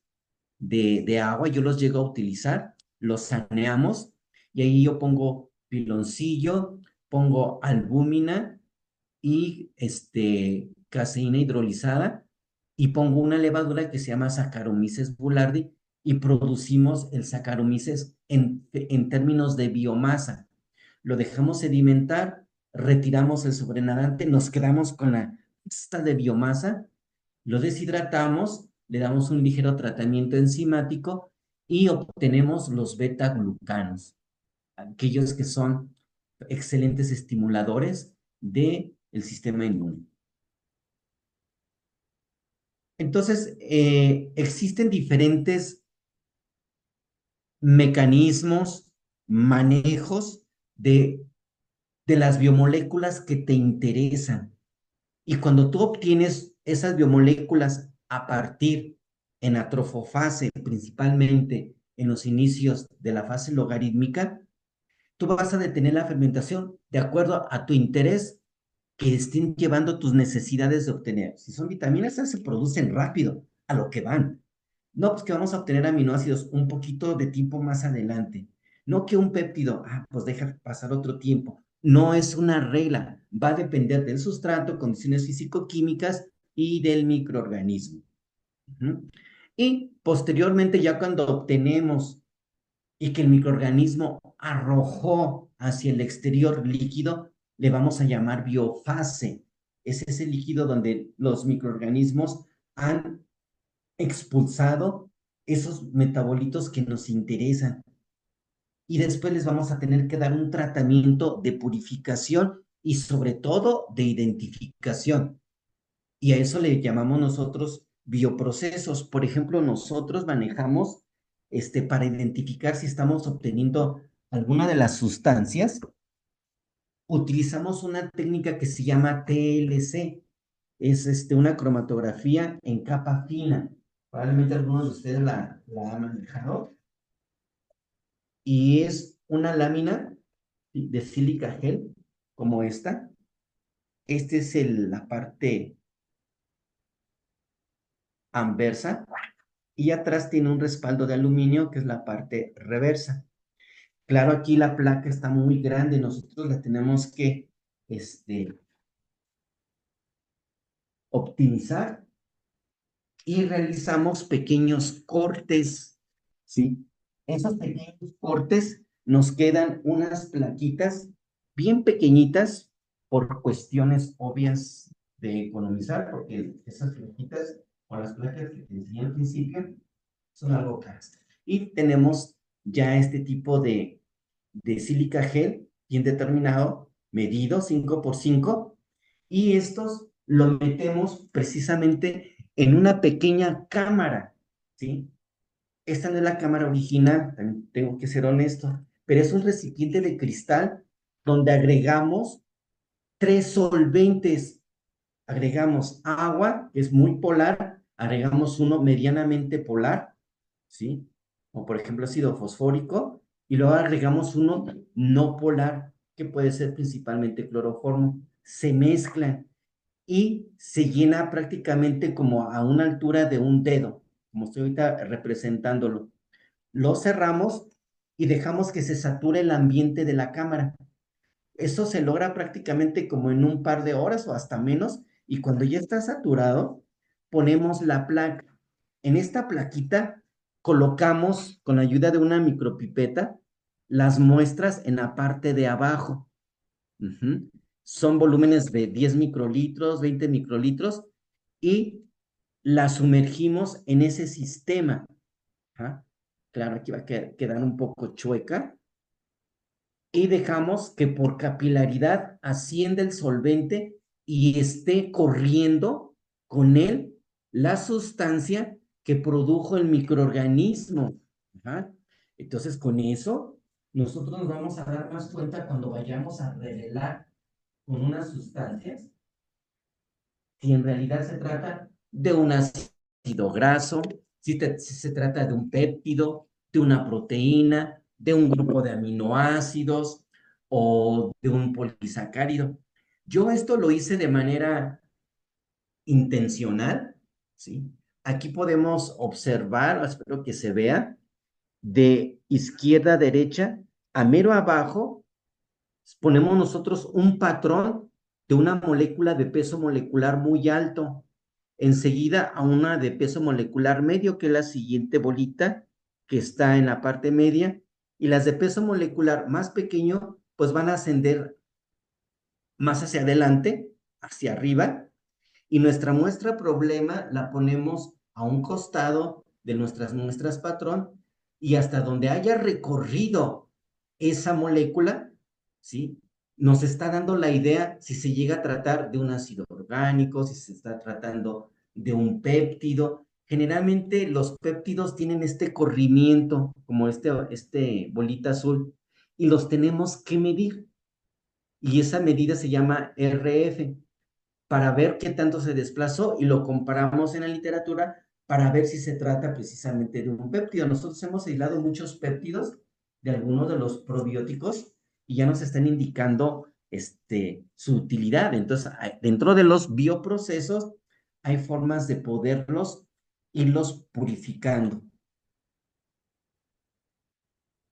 de agua, yo los llego a utilizar, los saneamos y ahí yo pongo piloncillo, pongo albúmina y caseína hidrolizada y pongo una levadura que se llama Saccharomyces boulardii y producimos el Saccharomyces en términos de biomasa. Lo dejamos sedimentar, retiramos el sobrenadante, nos quedamos con la pasta de biomasa, lo deshidratamos, le damos un ligero tratamiento enzimático y obtenemos los beta-glucanos, aquellos que son excelentes estimuladores del sistema inmune. Entonces, existen diferentes mecanismos, manejos de las biomoléculas que te interesan. Y cuando tú obtienes esas biomoléculas a partir en atrofofase, principalmente en los inicios de la fase logarítmica, tú vas a detener la fermentación de acuerdo a tu interés que estén llevando tus necesidades de obtener. Si son vitaminas, esas se producen rápido, a lo que van. No, pues que vamos a obtener aminoácidos un poquito de tiempo más adelante. No que un péptido, pues deja pasar otro tiempo. No es una regla, va a depender del sustrato, condiciones físico-químicas y del microorganismo. Y posteriormente, ya cuando obtenemos y que el microorganismo arrojó hacia el exterior líquido, le vamos a llamar biofase. Es ese líquido donde los microorganismos han expulsado esos metabolitos que nos interesan. Y después les vamos a tener que dar un tratamiento de purificación y sobre todo de identificación. Y a eso le llamamos nosotros bioprocesos. Por ejemplo, nosotros manejamos para identificar si estamos obteniendo alguna de las sustancias, utilizamos una técnica que se llama TLC. Es una cromatografía en capa fina. Probablemente algunos de ustedes la han manejado. Y es una lámina de sílica gel como esta. Esta es la parte anversa y atrás tiene un respaldo de aluminio que es la parte reversa. Claro, aquí la placa está muy grande, nosotros la tenemos que optimizar y realizamos pequeños cortes, ¿sí? Esos pequeños cortes nos quedan unas plaquitas bien pequeñitas, por cuestiones obvias de economizar, porque esas plaquitas o las placas que te enseñé al principio son algo caras. Y tenemos ya este tipo de sílica gel bien determinado, medido 5 por 5, y estos lo metemos precisamente en una pequeña cámara, ¿sí? Esta no es la cámara original, también tengo que ser honesto, pero es un recipiente de cristal donde agregamos 3 solventes. Agregamos agua, que es muy polar, agregamos uno medianamente polar, ¿sí? O por ejemplo ácido fosfórico, y luego agregamos uno no polar, que puede ser principalmente cloroformo. Se mezclan y se llena prácticamente como a una altura de un dedo, como estoy ahorita representándolo. Lo cerramos y dejamos que se sature el ambiente de la cámara. Eso se logra prácticamente como en un par de horas o hasta menos, y cuando ya está saturado, ponemos la placa. En esta plaquita colocamos con la ayuda de una micropipeta las muestras en la parte de abajo. Ujú. Son volúmenes de 10 microlitros, 20 microlitros, y las sumergimos en ese sistema. Ajá. Claro, aquí va a quedar un poco chueca, y dejamos que por capilaridad ascienda el solvente y esté corriendo con él la sustancia que produjo el microorganismo. Ajá. Entonces, con eso, nosotros nos vamos a dar más cuenta cuando vayamos a revelar con unas sustancias si en realidad se trata de un ácido graso, si se trata de un péptido, de una proteína, de un grupo de aminoácidos o de un polisacárido. Yo esto lo hice de manera intencional, ¿sí? Aquí podemos observar, espero que se vea, de izquierda a derecha, a mero abajo, ponemos nosotros un patrón de una molécula de peso molecular muy alto, enseguida a una de peso molecular medio, que es la siguiente bolita que está en la parte media, y las de peso molecular más pequeño, pues van a ascender más hacia adelante, hacia arriba, y nuestra muestra problema la ponemos a un costado de nuestras muestras patrón, y hasta donde haya recorrido esa molécula, ¿sí? Nos está dando la idea si se llega a tratar de un ácido orgánico, si se está tratando de un péptido. Generalmente los péptidos tienen este corrimiento, como este bolita azul, y los tenemos que medir. Y esa medida se llama RF, para ver qué tanto se desplazó, y lo comparamos en la literatura para ver si se trata precisamente de un péptido. Nosotros hemos aislado muchos péptidos de algunos de los probióticos y ya nos están indicando su utilidad. Entonces, dentro de los bioprocesos hay formas de poderlos irlos purificando.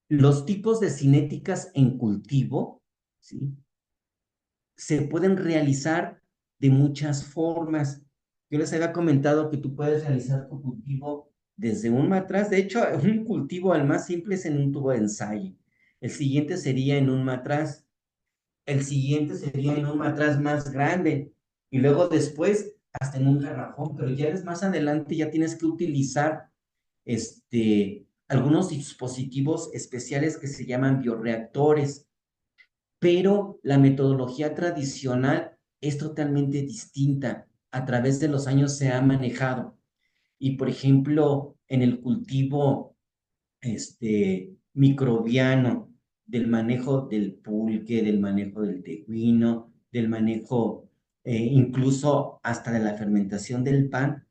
Los tipos de cinéticas en cultivo, ¿sí?, se pueden realizar de muchas formas. Yo les había comentado que tú puedes realizar tu cultivo desde un matraz. De hecho, un cultivo al más simple es en un tubo de ensayo. El siguiente sería en un matraz. El siguiente sería en un matraz más grande. Y luego después hasta en un garrafón. Pero ya es más adelante, ya tienes que utilizar algunos dispositivos especiales que se llaman bioreactores, pero la metodología tradicional es totalmente distinta. A través de los años se ha manejado. Y por ejemplo, en el cultivo microbiano, del manejo del pulque, del manejo del tejuino, del manejo incluso hasta de la fermentación del pan,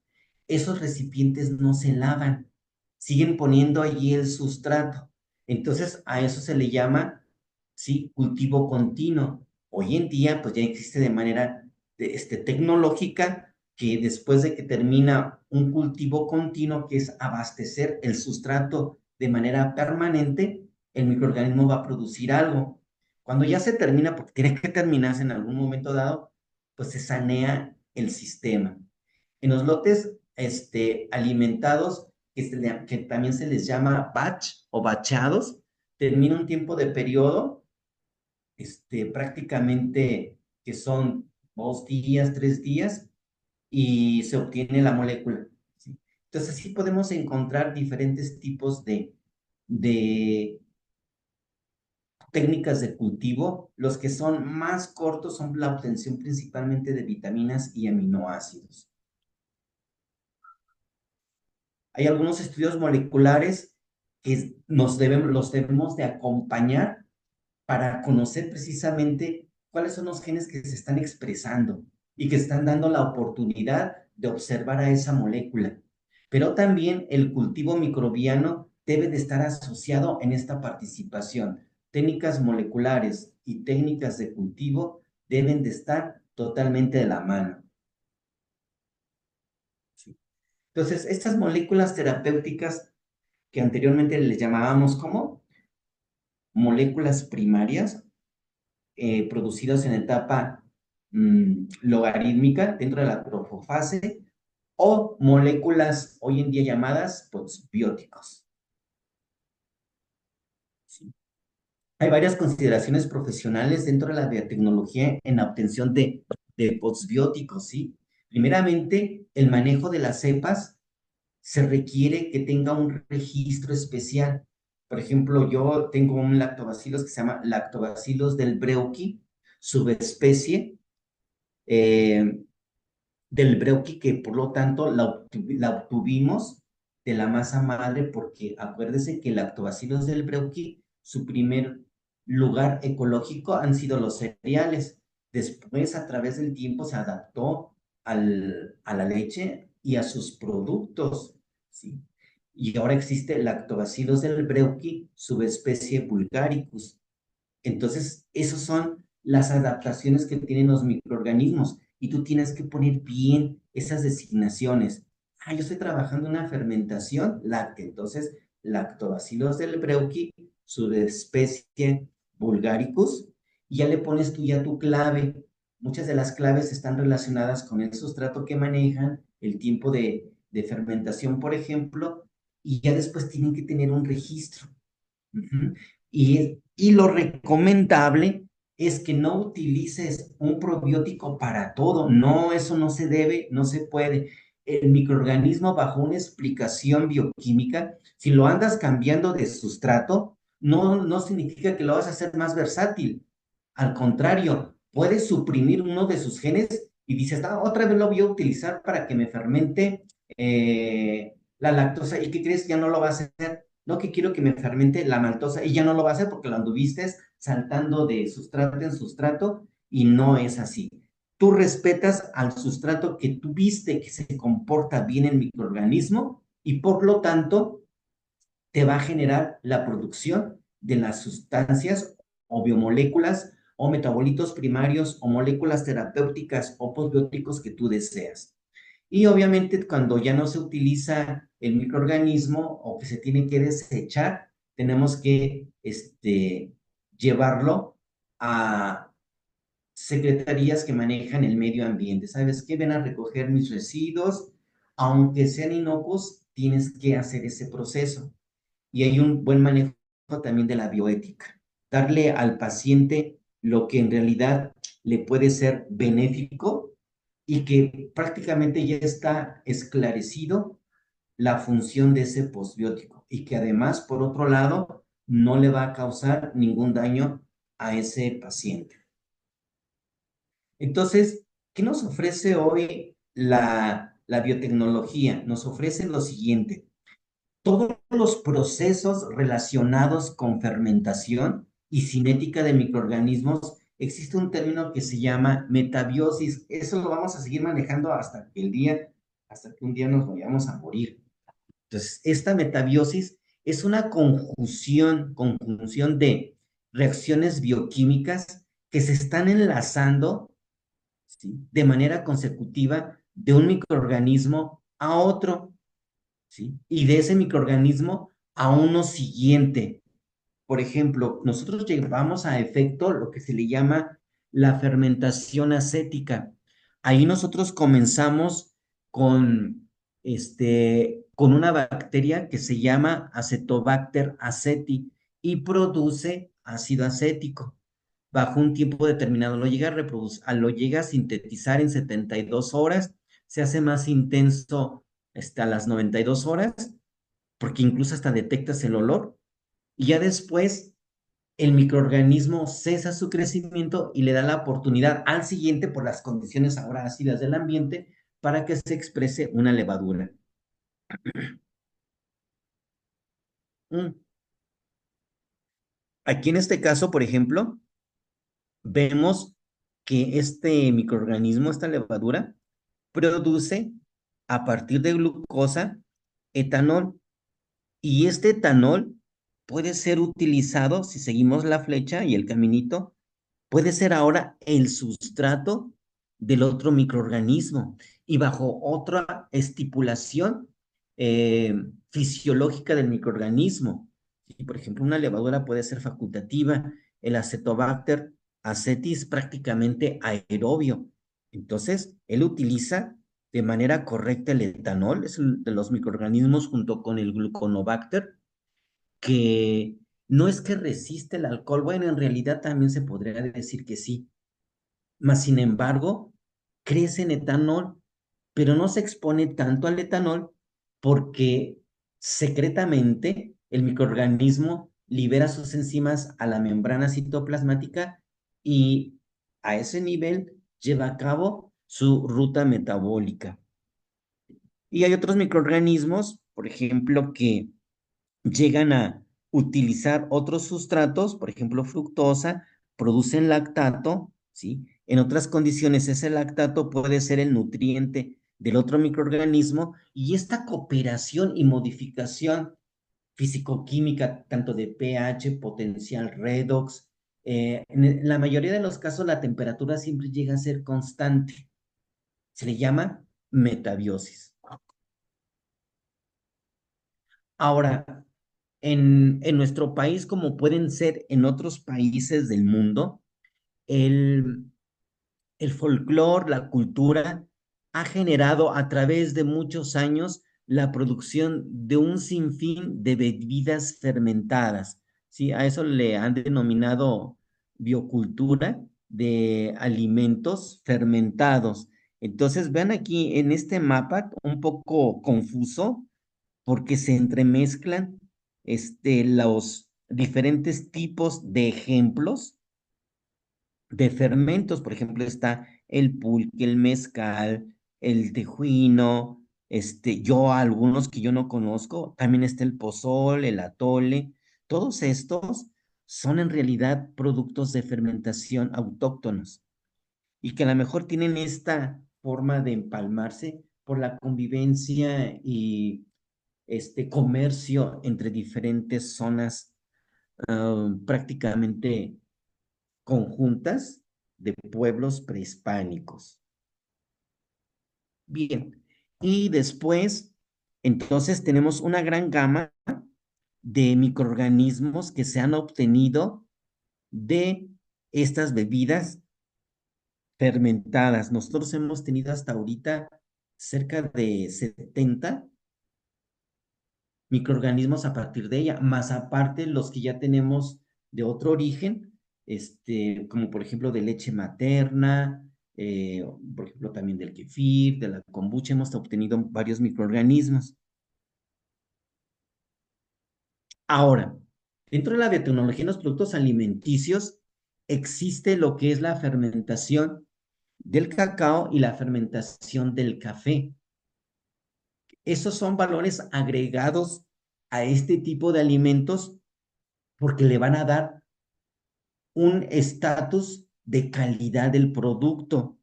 esos recipientes no se lavan, siguen poniendo allí el sustrato. Entonces, a eso se le llama, sí, cultivo continuo. Hoy en día, pues ya existe de manera tecnológica, que después de que termina un cultivo continuo, que es abastecer el sustrato de manera permanente, el microorganismo va a producir algo. Cuando ya se termina, porque tiene que terminarse en algún momento dado, pues se sanea el sistema. En los lotes alimentados, que también se les llama batch o bachados, termina un tiempo de periodo prácticamente que son 2 días, 3 días, y se obtiene la molécula, ¿sí? Entonces, así podemos encontrar diferentes tipos de técnicas de cultivo. Los que son más cortos son la obtención principalmente de vitaminas y aminoácidos. Hay algunos estudios moleculares que los debemos de acompañar para conocer precisamente cuáles son los genes que se están expresando y que están dando la oportunidad de observar a esa molécula. Pero también el cultivo microbiano debe de estar asociado en esta participación. Técnicas moleculares y técnicas de cultivo deben de estar totalmente de la mano. ¿Sí? Entonces, estas moléculas terapéuticas que anteriormente les llamábamos como moléculas primarias, producidas en etapa logarítmica dentro de la profofase, o moléculas hoy en día llamadas postbióticos. ¿Sí? Hay varias consideraciones profesionales dentro de la biotecnología en la obtención de postbióticos, ¿sí? Primeramente, el manejo de las cepas se requiere que tenga un registro especial. Por ejemplo, yo tengo un lactobacillus que se llama Lactobacillus del Breuchi, subespecie eh, del Breuchi, que por lo tanto la obtuvimos de la masa madre, porque acuérdese que el Lactobacillus del Breuchi, su primer lugar ecológico han sido los cereales. Después, a través del tiempo, se adaptó a la leche y a sus productos, ¿sí? Y ahora existe el Lactobacillus del Breuchi, subespecie Bulgaricus. Entonces, esas son las adaptaciones que tienen los microorganismos y tú tienes que poner bien esas designaciones. Ah, yo estoy trabajando en una fermentación láctea, entonces Lactobacillus del Breuchi, subespecie Bulgaricus, y ya le pones tú ya tu clave. Muchas de las claves están relacionadas con el sustrato que manejan, el tiempo de fermentación, por ejemplo, y ya después tienen que tener un registro. Uh-huh. Y lo recomendable es que no utilices un probiótico para todo. No, eso no se debe, no se puede. El microorganismo, bajo una explicación bioquímica, si lo andas cambiando de sustrato, no significa que lo vas a hacer más versátil. Al contrario, puedes suprimir uno de sus genes y dices, ah, otra vez lo voy a utilizar para que me fermente la lactosa. ¿Y qué crees? Ya no lo va a hacer. No, que quiero que me fermente la maltosa y ya no lo va a hacer porque lo anduviste saltando de sustrato en sustrato y no es así. Tú respetas al sustrato que tú viste que se comporta bien el microorganismo y por lo tanto te va a generar la producción de las sustancias o biomoléculas o metabolitos primarios o moléculas terapéuticas o postbióticos que tú deseas. Y obviamente cuando ya no se utiliza el microorganismo o que se tiene que desechar, tenemos que llevarlo a secretarías que manejan el medio ambiente. ¿Sabes qué? Ven a recoger mis residuos, aunque sean inocuos, tienes que hacer ese proceso. Y hay un buen manejo también de la bioética. Darle al paciente lo que en realidad le puede ser benéfico y que prácticamente ya está esclarecido la función de ese posbiótico y que además, por otro lado, no le va a causar ningún daño a ese paciente. Entonces, ¿qué nos ofrece hoy la biotecnología? Nos ofrece lo siguiente: todos los procesos relacionados con fermentación y cinética de microorganismos, existe un término que se llama metabiosis. Eso lo vamos a seguir manejando hasta que un día nos vayamos a morir. Entonces, esta metabiosis es una conjunción de reacciones bioquímicas que se están enlazando, ¿sí?, de manera consecutiva de un microorganismo a otro, ¿sí? Y de ese microorganismo a uno siguiente. Por ejemplo, nosotros llevamos a efecto lo que se le llama la fermentación acética. Ahí nosotros comenzamos con, con una bacteria que se llama Acetobacter aceti y produce ácido acético. bajo un tiempo determinado. Lo llega a reproducir, lo llega a sintetizar en 72 horas, se hace más intenso a las 92 horas, porque incluso hasta detectas el olor, y ya después el microorganismo cesa su crecimiento y le da la oportunidad al siguiente, por las condiciones ahora ácidas del ambiente, para que se exprese una levadura. Mm. Aquí en este caso, por ejemplo, vemos que este microorganismo, esta levadura, produce a partir de glucosa etanol. Y este etanol puede ser utilizado, si seguimos la flecha y el caminito, puede ser ahora el sustrato del otro microorganismo y bajo otra estipulación eh, fisiológica del microorganismo. Y, por ejemplo, una levadura puede ser facultativa, el Acetobacter acetis prácticamente aerobio. Entonces, él utiliza de manera correcta el etanol, es el de los microorganismos junto con el gluconobacter, que no es que resiste el alcohol, bueno, en realidad también se podría decir que sí, mas sin embargo, crece en etanol, pero no se expone tanto al etanol porque secretamente el microorganismo libera sus enzimas a la membrana citoplasmática y a ese nivel lleva a cabo su ruta metabólica. Y hay otros microorganismos, por ejemplo, que llegan a utilizar otros sustratos, por ejemplo, fructosa, producen lactato, ¿sí? En otras condiciones, ese lactato puede ser el nutriente del otro microorganismo y esta cooperación y modificación físico-química, tanto de pH, potencial redox, en la mayoría de los casos la temperatura siempre llega a ser constante. Se le llama metabiosis. Ahora, en nuestro país, como pueden ser en otros países del mundo, el, el folclore, la cultura, ha generado a través de muchos años la producción de un sinfín de bebidas fermentadas. ¿Sí? A eso le han denominado biocultura de alimentos fermentados. Entonces, vean aquí en este mapa un poco confuso porque se entremezclan los diferentes tipos de ejemplos de fermentos. Por ejemplo, está el pulque, el mezcal, el tejuino, yo algunos que yo no conozco, también está el pozol, el atole. Todos estos son en realidad productos de fermentación autóctonos y que a lo mejor tienen esta forma de empalmarse por la convivencia y este comercio entre diferentes zonas prácticamente conjuntas de pueblos prehispánicos. Bien, y después, entonces tenemos una gran gama de microorganismos que se han obtenido de estas bebidas fermentadas. Nosotros hemos tenido hasta ahorita cerca de 70 microorganismos a partir de ella, más aparte los que ya tenemos de otro origen, como por ejemplo de leche materna, por ejemplo también del kefir, de la kombucha, hemos obtenido varios microorganismos. Ahora, dentro de la biotecnología en los productos alimenticios existe lo que es la fermentación del cacao y la fermentación del café. Esos son valores agregados a este tipo de alimentos porque le van a dar un estatus de calidad del producto.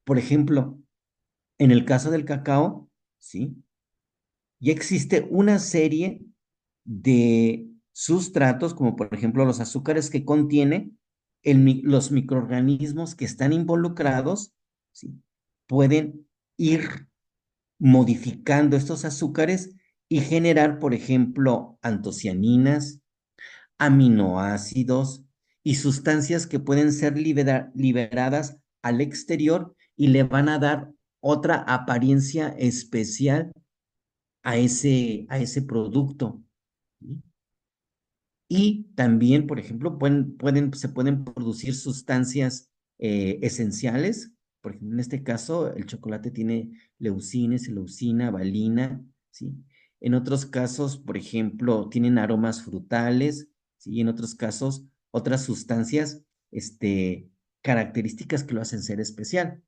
Por ejemplo, en el caso del cacao, ¿sí? Ya existe una serie de sustratos, como por ejemplo los azúcares que contiene, los microorganismos que están involucrados, ¿sí? Pueden ir modificando estos azúcares y generar, por ejemplo, antocianinas, aminoácidos y sustancias que pueden ser liberadas al exterior y le van a dar otra apariencia especial a ese producto. ¿Sí? Y también, por ejemplo, se pueden producir sustancias esenciales. Por ejemplo, en este caso, el chocolate tiene leucines, leucina, valina, ¿sí? En otros casos, por ejemplo, tienen aromas frutales, ¿sí? En otros casos, otras sustancias, características que lo hacen ser especial.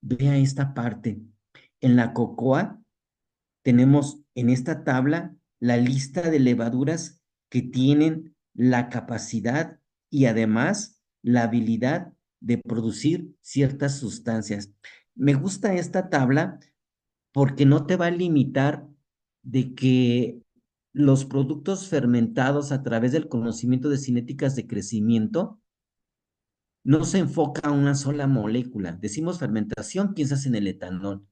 Vea esta parte. En la cocoa tenemos en esta tabla la lista de levaduras que tienen la capacidad y además la habilidad de producir ciertas sustancias. Me gusta esta tabla porque no te va a limitar de que los productos fermentados a través del conocimiento de cinéticas de crecimiento no se enfoca a una sola molécula. Decimos fermentación, piensas en el etanol.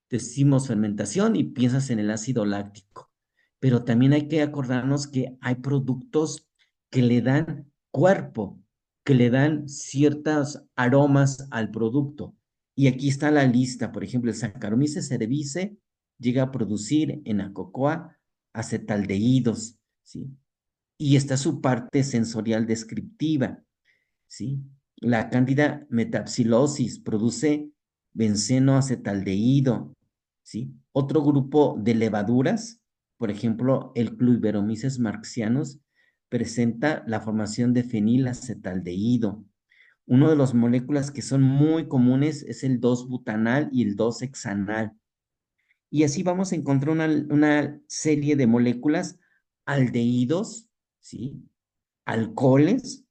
Decimos fermentación y piensas en el ácido láctico. Pero también hay que acordarnos que hay productos que le dan cuerpo, que le dan ciertos aromas al producto. Y aquí está la lista. Por ejemplo, el Saccharomyces cerevisiae llega a producir en la cocoa acetaldehídos, ¿sí? Y está su parte sensorial descriptiva. ¿Sí? La cándida metapsilosis produce benceno acetaldehído, ¿sí? Otro grupo de levaduras, por ejemplo, el Cluiberomyces marxianus, presenta la formación de fenilacetaldehído. Una de las moléculas que son muy comunes es el 2-butanal y el 2-hexanal. Y así vamos a encontrar una serie de moléculas aldehídos, ¿sí? Alcoholes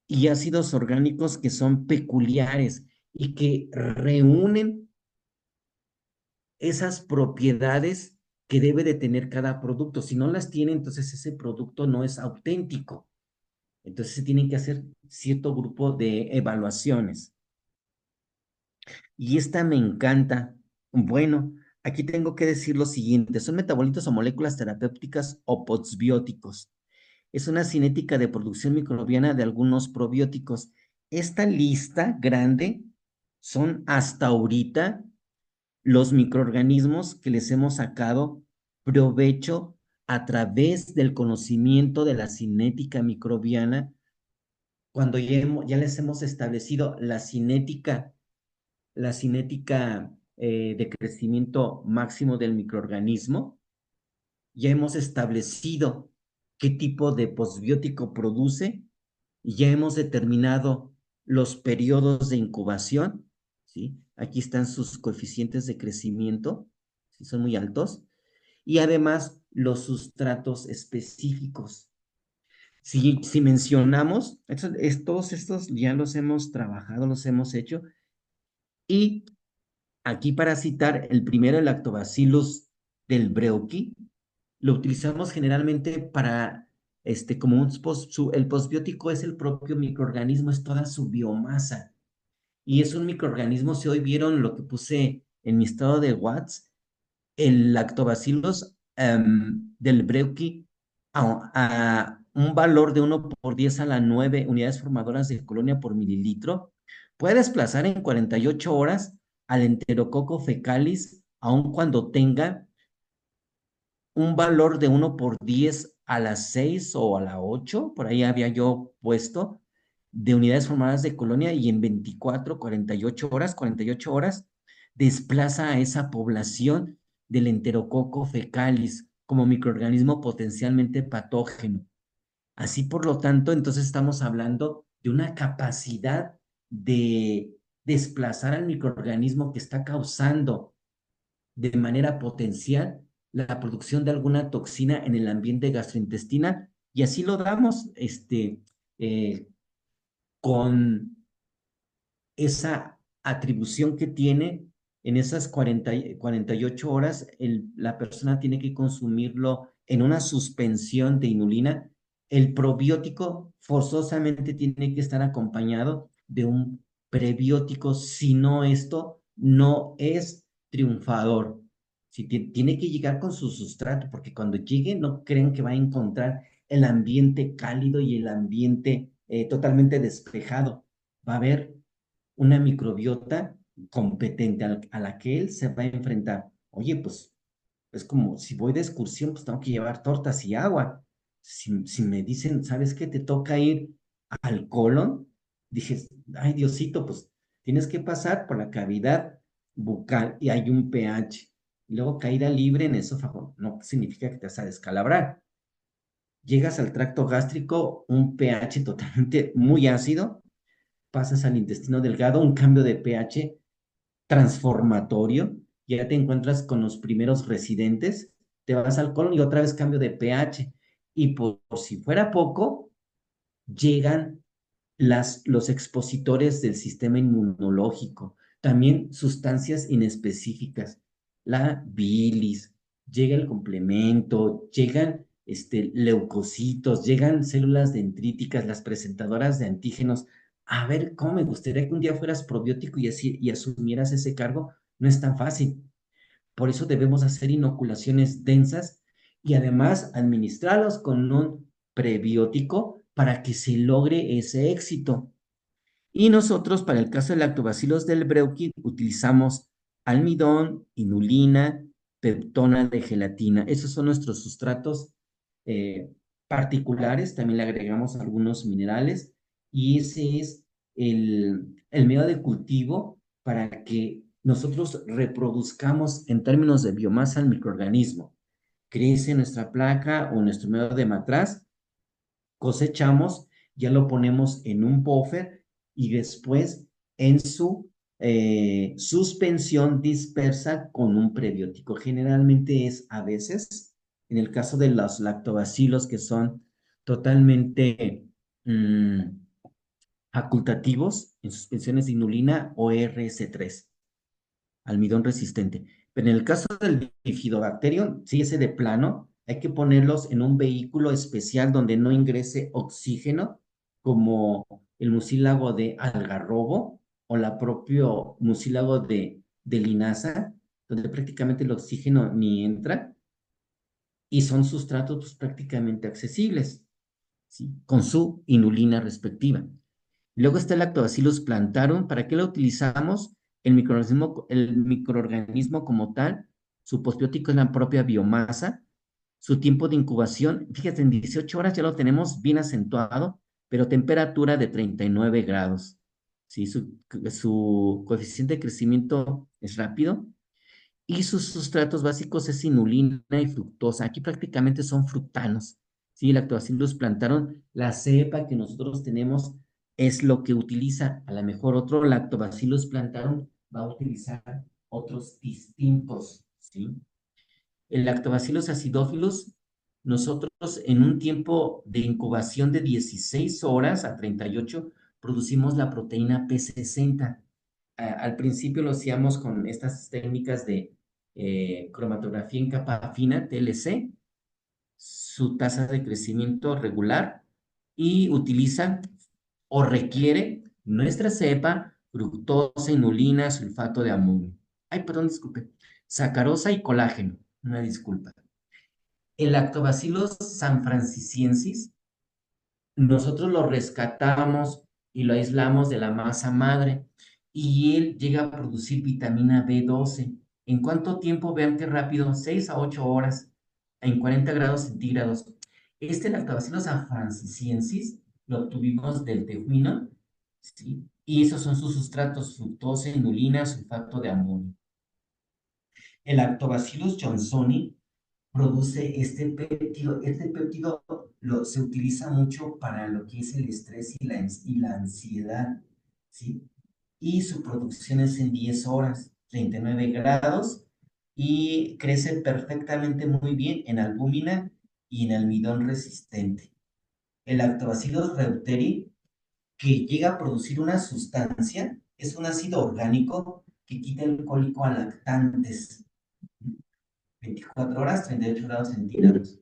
y ácidos orgánicos que son peculiares y que reúnen esas propiedades que debe de tener cada producto. Si no las tiene, entonces ese producto no es auténtico. Entonces se tienen que hacer cierto grupo de evaluaciones. Y esta me encanta. Bueno, aquí tengo que decir lo siguiente. Son metabolitos o moléculas terapéuticas o postbióticos. Es una cinética de producción microbiana de algunos probióticos. Esta lista grande son hasta ahorita los microorganismos que les hemos sacado provecho a través del conocimiento de la cinética microbiana, cuando ya les hemos establecido la cinética de crecimiento máximo del microorganismo, ya hemos establecido qué tipo de posbiótico produce y ya hemos determinado los periodos de incubación, ¿sí? Aquí están sus coeficientes de crecimiento, si son muy altos, y además los sustratos específicos. Si mencionamos, todos estos ya los hemos trabajado, los hemos hecho, y aquí para citar el primero, el Lactobacillus del Breuki, lo utilizamos generalmente para, como el posbiótico es el propio microorganismo, es toda su biomasa. Y es un microorganismo, si hoy vieron lo que puse en mi estado de Watts, el Lactobacillus del Breuki a un valor de 1 por 10 a la 9 unidades formadoras de colonia por mililitro, puede desplazar en 48 horas al Enterococo fecalis, aun cuando tenga un valor de 1 por 10 a la 6 o a la 8, por ahí había yo puesto, de unidades formadas de colonia y en 24, 48 horas, desplaza a esa población del Enterococo fecalis como microorganismo potencialmente patógeno. Así, por lo tanto, entonces estamos hablando de una capacidad de desplazar al microorganismo que está causando de manera potencial la producción de alguna toxina en el ambiente gastrointestinal y así lo damos eh, con esa atribución que tiene en esas 48 horas, la persona tiene que consumirlo en una suspensión de inulina. El probiótico forzosamente tiene que estar acompañado de un prebiótico, si no esto no es triunfador. Si tiene que llegar con su sustrato, porque cuando llegue no creen que va a encontrar el ambiente cálido y el ambiente totalmente despejado. Va a haber una microbiota competente a la que él se va a enfrentar. Oye, pues es como si voy de excursión, pues tengo que llevar tortas y agua. Si me dicen, ¿sabes qué? Te toca ir al colon, dije, ay Diosito, pues tienes que pasar por la cavidad bucal y hay un pH. Y luego caída libre en esófago. No significa que te vas a descalabrar. Llegas al tracto gástrico, un pH totalmente muy ácido, pasas al intestino delgado, un cambio de pH transformatorio, ya te encuentras con los primeros residentes, te vas al colon y otra vez cambio de pH. Y por si fuera poco, llegan los expositores del sistema inmunológico, también sustancias inespecíficas, la bilis, llega el complemento, llegan leucocitos, llegan células dendríticas, las presentadoras de antígenos. A ver, ¿cómo me gustaría que un día fueras probiótico y asumieras ese cargo? No es tan fácil. Por eso debemos hacer inoculaciones densas y además administrarlos con un prebiótico para que se logre ese éxito. Y nosotros, para el caso de lactobacilos del Breukin, utilizamos almidón, inulina, peptona de gelatina. Esos son nuestros sustratos eh, particulares. También le agregamos algunos minerales y ese es el medio de cultivo para que nosotros reproduzcamos en términos de biomasa el microorganismo. Crece nuestra placa o nuestro medio de matraz, cosechamos, ya lo ponemos en un buffer y después en su suspensión dispersa con un prebiótico. Generalmente es a veces, en el caso de los lactobacilos que son totalmente facultativos en suspensiones de inulina o RS3 almidón resistente. Pero en el caso del bifidobacterium, sí, ese de plano, hay que ponerlos en un vehículo especial donde no ingrese oxígeno, como el mucílago de algarrobo o la propio mucílago de linaza, donde prácticamente el oxígeno ni entra y son sustratos pues, prácticamente accesibles, ¿sí? Con su inulina respectiva. Luego está el Lactobacillus plantarum. ¿Para qué lo utilizamos? El microorganismo como tal, su postbiótico es la propia biomasa, su tiempo de incubación, fíjate, en 18 horas ya lo tenemos bien acentuado, pero temperatura de 39 grados. ¿Sí? Su coeficiente de crecimiento es rápido y sus sustratos básicos es inulina y fructosa. Aquí prácticamente son fructanos. Sí, el Lactobacillus plantarum, la cepa que nosotros tenemos es lo que utiliza. A lo mejor otro Lactobacillus plantarum va a utilizar otros distintos, ¿sí? El Lactobacillus acidophilus, nosotros en un tiempo de incubación de 16 horas a 38 producimos la proteína P60. Al principio lo hacíamos con estas técnicas de cromatografía en capa fina, TLC, su tasa de crecimiento regular y utilizan o requiere nuestra cepa, fructosa, inulina, sulfato de amonio. Ay, perdón, disculpe. Sacarosa y colágeno. Una disculpa. El Lactobacillus sanfrancisiensis, nosotros lo rescatamos y lo aislamos de la masa madre y él llega a producir vitamina B12. ¿En cuánto tiempo? Vean qué rápido, 6 a 8 horas en 40 grados centígrados. Este Lactobacillus sanfrancisiensis lo obtuvimos del tejuino, ¿sí? Y esos son sus sustratos, fructosa, inulina, sulfato de amonio. El Lactobacillus johnsoni produce este péptido. Este péptido se utiliza mucho para lo que es el estrés y la ansiedad, ¿sí? Y su producción es en 10 horas, 39 grados, y crece perfectamente muy bien en albúmina y en almidón resistente. El Lactobacillus reuteri, que llega a producir una sustancia, es un ácido orgánico que quita el cólico a lactantes. 24 horas, 38 grados centígrados.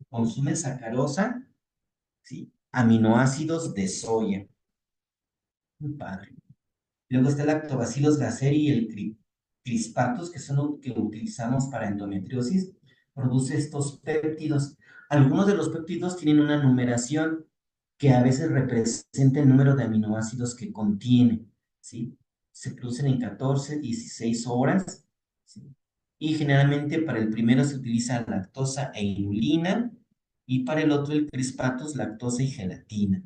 Consume sacarosa, ¿sí? Aminoácidos de soya. Muy padre. Luego está el Lactobacillus gasseri y el crispatus, que son los que utilizamos para endometriosis. Produce estos péptidos. Algunos de los péptidos tienen una numeración que a veces representa el número de aminoácidos que contiene, ¿sí? Se producen en 14, 16 horas, ¿sí? Y generalmente para el primero se utiliza lactosa e inulina, y para el otro el crispatos, lactosa y gelatina.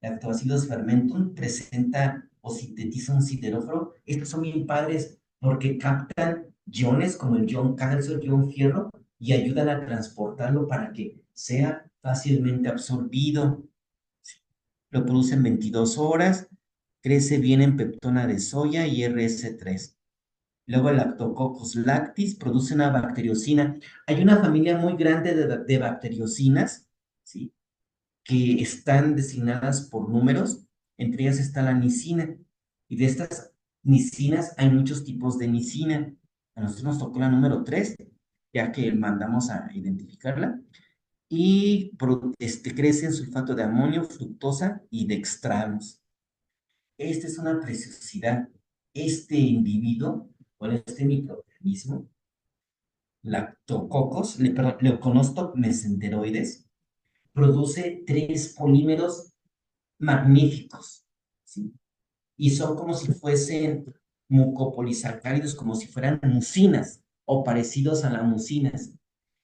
Lactobacillus fermentum presenta o sintetiza un sideróforo. Estos son bien padres porque captan iones como el ion calcio, el ion fierro y ayudan a transportarlo para que sea fácilmente absorbido. Lo produce en 22 horas, crece bien en peptona de soya y RS3. Luego el Lactococcus lactis produce una bacteriocina. Hay una familia muy grande de bacteriocinas, ¿sí? Que están designadas por números, entre ellas está la nicina, y de estas nicinas hay muchos tipos de nicina. A nosotros nos tocó la número 3, ya que mandamos a identificarla, y crece en sulfato de amonio, fructosa y dextranos. Esta es una preciosidad. Este individuo, o este microorganismo, lactococos, perdón, Leuconostoc mesenteroides, produce 3 polímeros magníficos, ¿sí? Y son como si fuesen mucopolisacáridos, como si fueran mucinas o parecidos a las mucinas.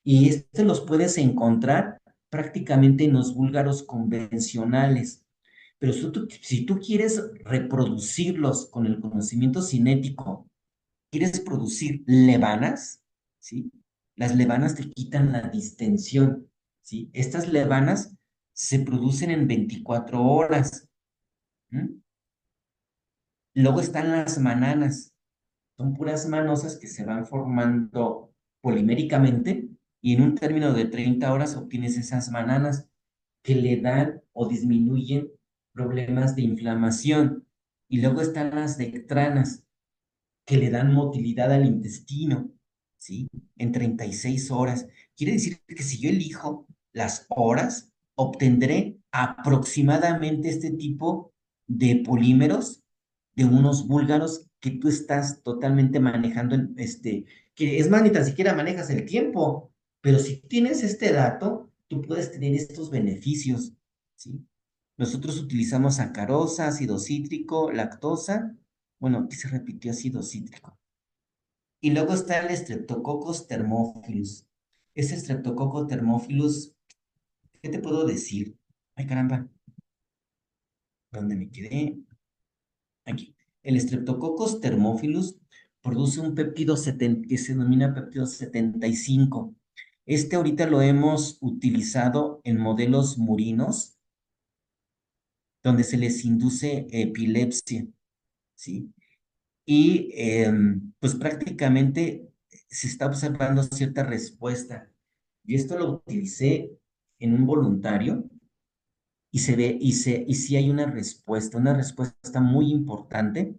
Y estos los puedes encontrar prácticamente en los búlgaros convencionales. Pero si tú quieres reproducirlos con el conocimiento cinético, quieres producir levanas, ¿sí? Las levanas te quitan la distensión, ¿sí? Estas levanas se producen en 24 horas. ¿Mm? Luego están las mananas, son puras manosas que se van formando poliméricamente y en un término de 30 horas obtienes esas mananas que le dan o disminuyen problemas de inflamación. Y luego están las dectranas que le dan motilidad al intestino, ¿sí? En 36 horas. Quiere decir que si yo elijo las horas, obtendré aproximadamente este tipo de polímeros de unos búlgaros que tú estás totalmente manejando, que es más, ni tan siquiera manejas el tiempo, pero si tienes este dato, tú puedes tener estos beneficios, ¿sí? Nosotros utilizamos sacarosa, ácido cítrico, lactosa. Bueno, aquí se repitió ácido cítrico. Y luego está el Streptococcus thermophilus. Ese Streptococcus thermophilus, ¿qué te puedo decir? Ay, caramba, ¿dónde me quedé? Aquí. El Streptococcus thermophilus produce un péptido que se denomina péptido 75. Este ahorita lo hemos utilizado en modelos murinos, donde se les induce epilepsia, ¿sí? Y pues prácticamente se está observando cierta respuesta. Y esto lo utilicé en un voluntario y se ve, y sí hay una respuesta muy importante.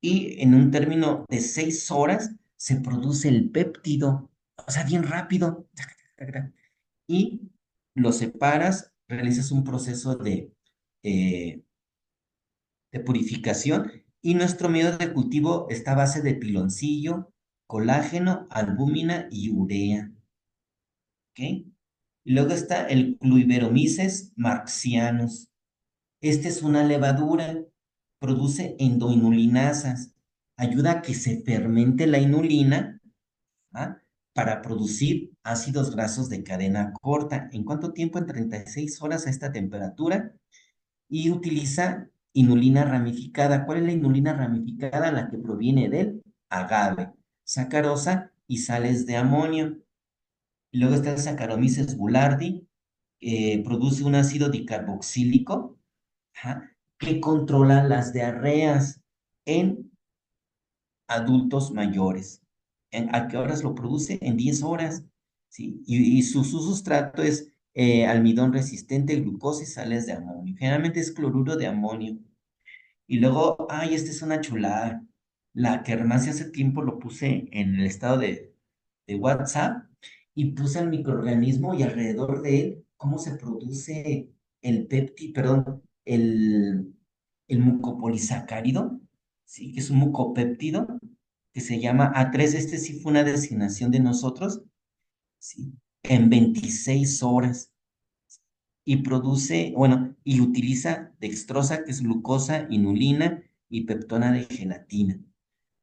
Y en un término de 6 horas se produce el péptido, o sea, bien rápido. Y lo separas, realizas un proceso eh, de purificación y nuestro medio de cultivo está a base de piloncillo, colágeno, albúmina y urea. ¿Ok? Y luego está el Cluiberomyces marxianus. Este es una levadura, produce endoinulinasas, ayuda a que se fermente la inulina, ¿ah? Para producir ácidos grasos de cadena corta. ¿En cuánto tiempo? En 36 horas a esta temperatura y utiliza inulina ramificada. ¿Cuál es la inulina ramificada? La que proviene del agave, sacarosa y sales de amonio. Luego está el Saccharomyces boulardii, produce un ácido dicarboxílico, ajá, que controla las diarreas en adultos mayores. ¿A qué horas lo produce? En 10 horas, ¿sí? Y su sustrato es almidón resistente, glucosa y sales de amonio. Generalmente es cloruro de amonio. Y luego, ay, esta es una chulada. La que más hace tiempo lo puse en el estado de WhatsApp y puse el microorganismo y alrededor de él cómo se produce perdón, el mucopolisacárido, ¿sí? Que es un mucopéptido que se llama A3. Este sí fue una designación de nosotros, ¿sí? En 26 horas y produce, bueno, y utiliza dextrosa, que es glucosa, inulina y peptona de gelatina.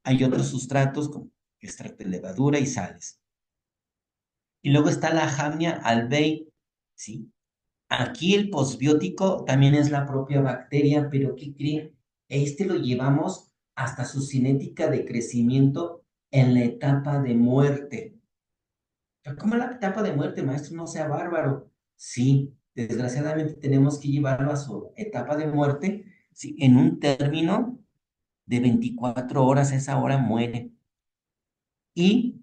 Hay otros sustratos como extracto de levadura y sales. Y luego está la Hamnia albei, ¿sí? Aquí el posbiótico también es la propia bacteria, pero ¿qué creen? Este lo llevamos hasta su cinética de crecimiento en la etapa de muerte. ¿Cómo la etapa de muerte, maestro? No sea bárbaro. Sí, desgraciadamente tenemos que llevarlo a su etapa de muerte. Sí, en un término de 24 horas, esa hora muere. Y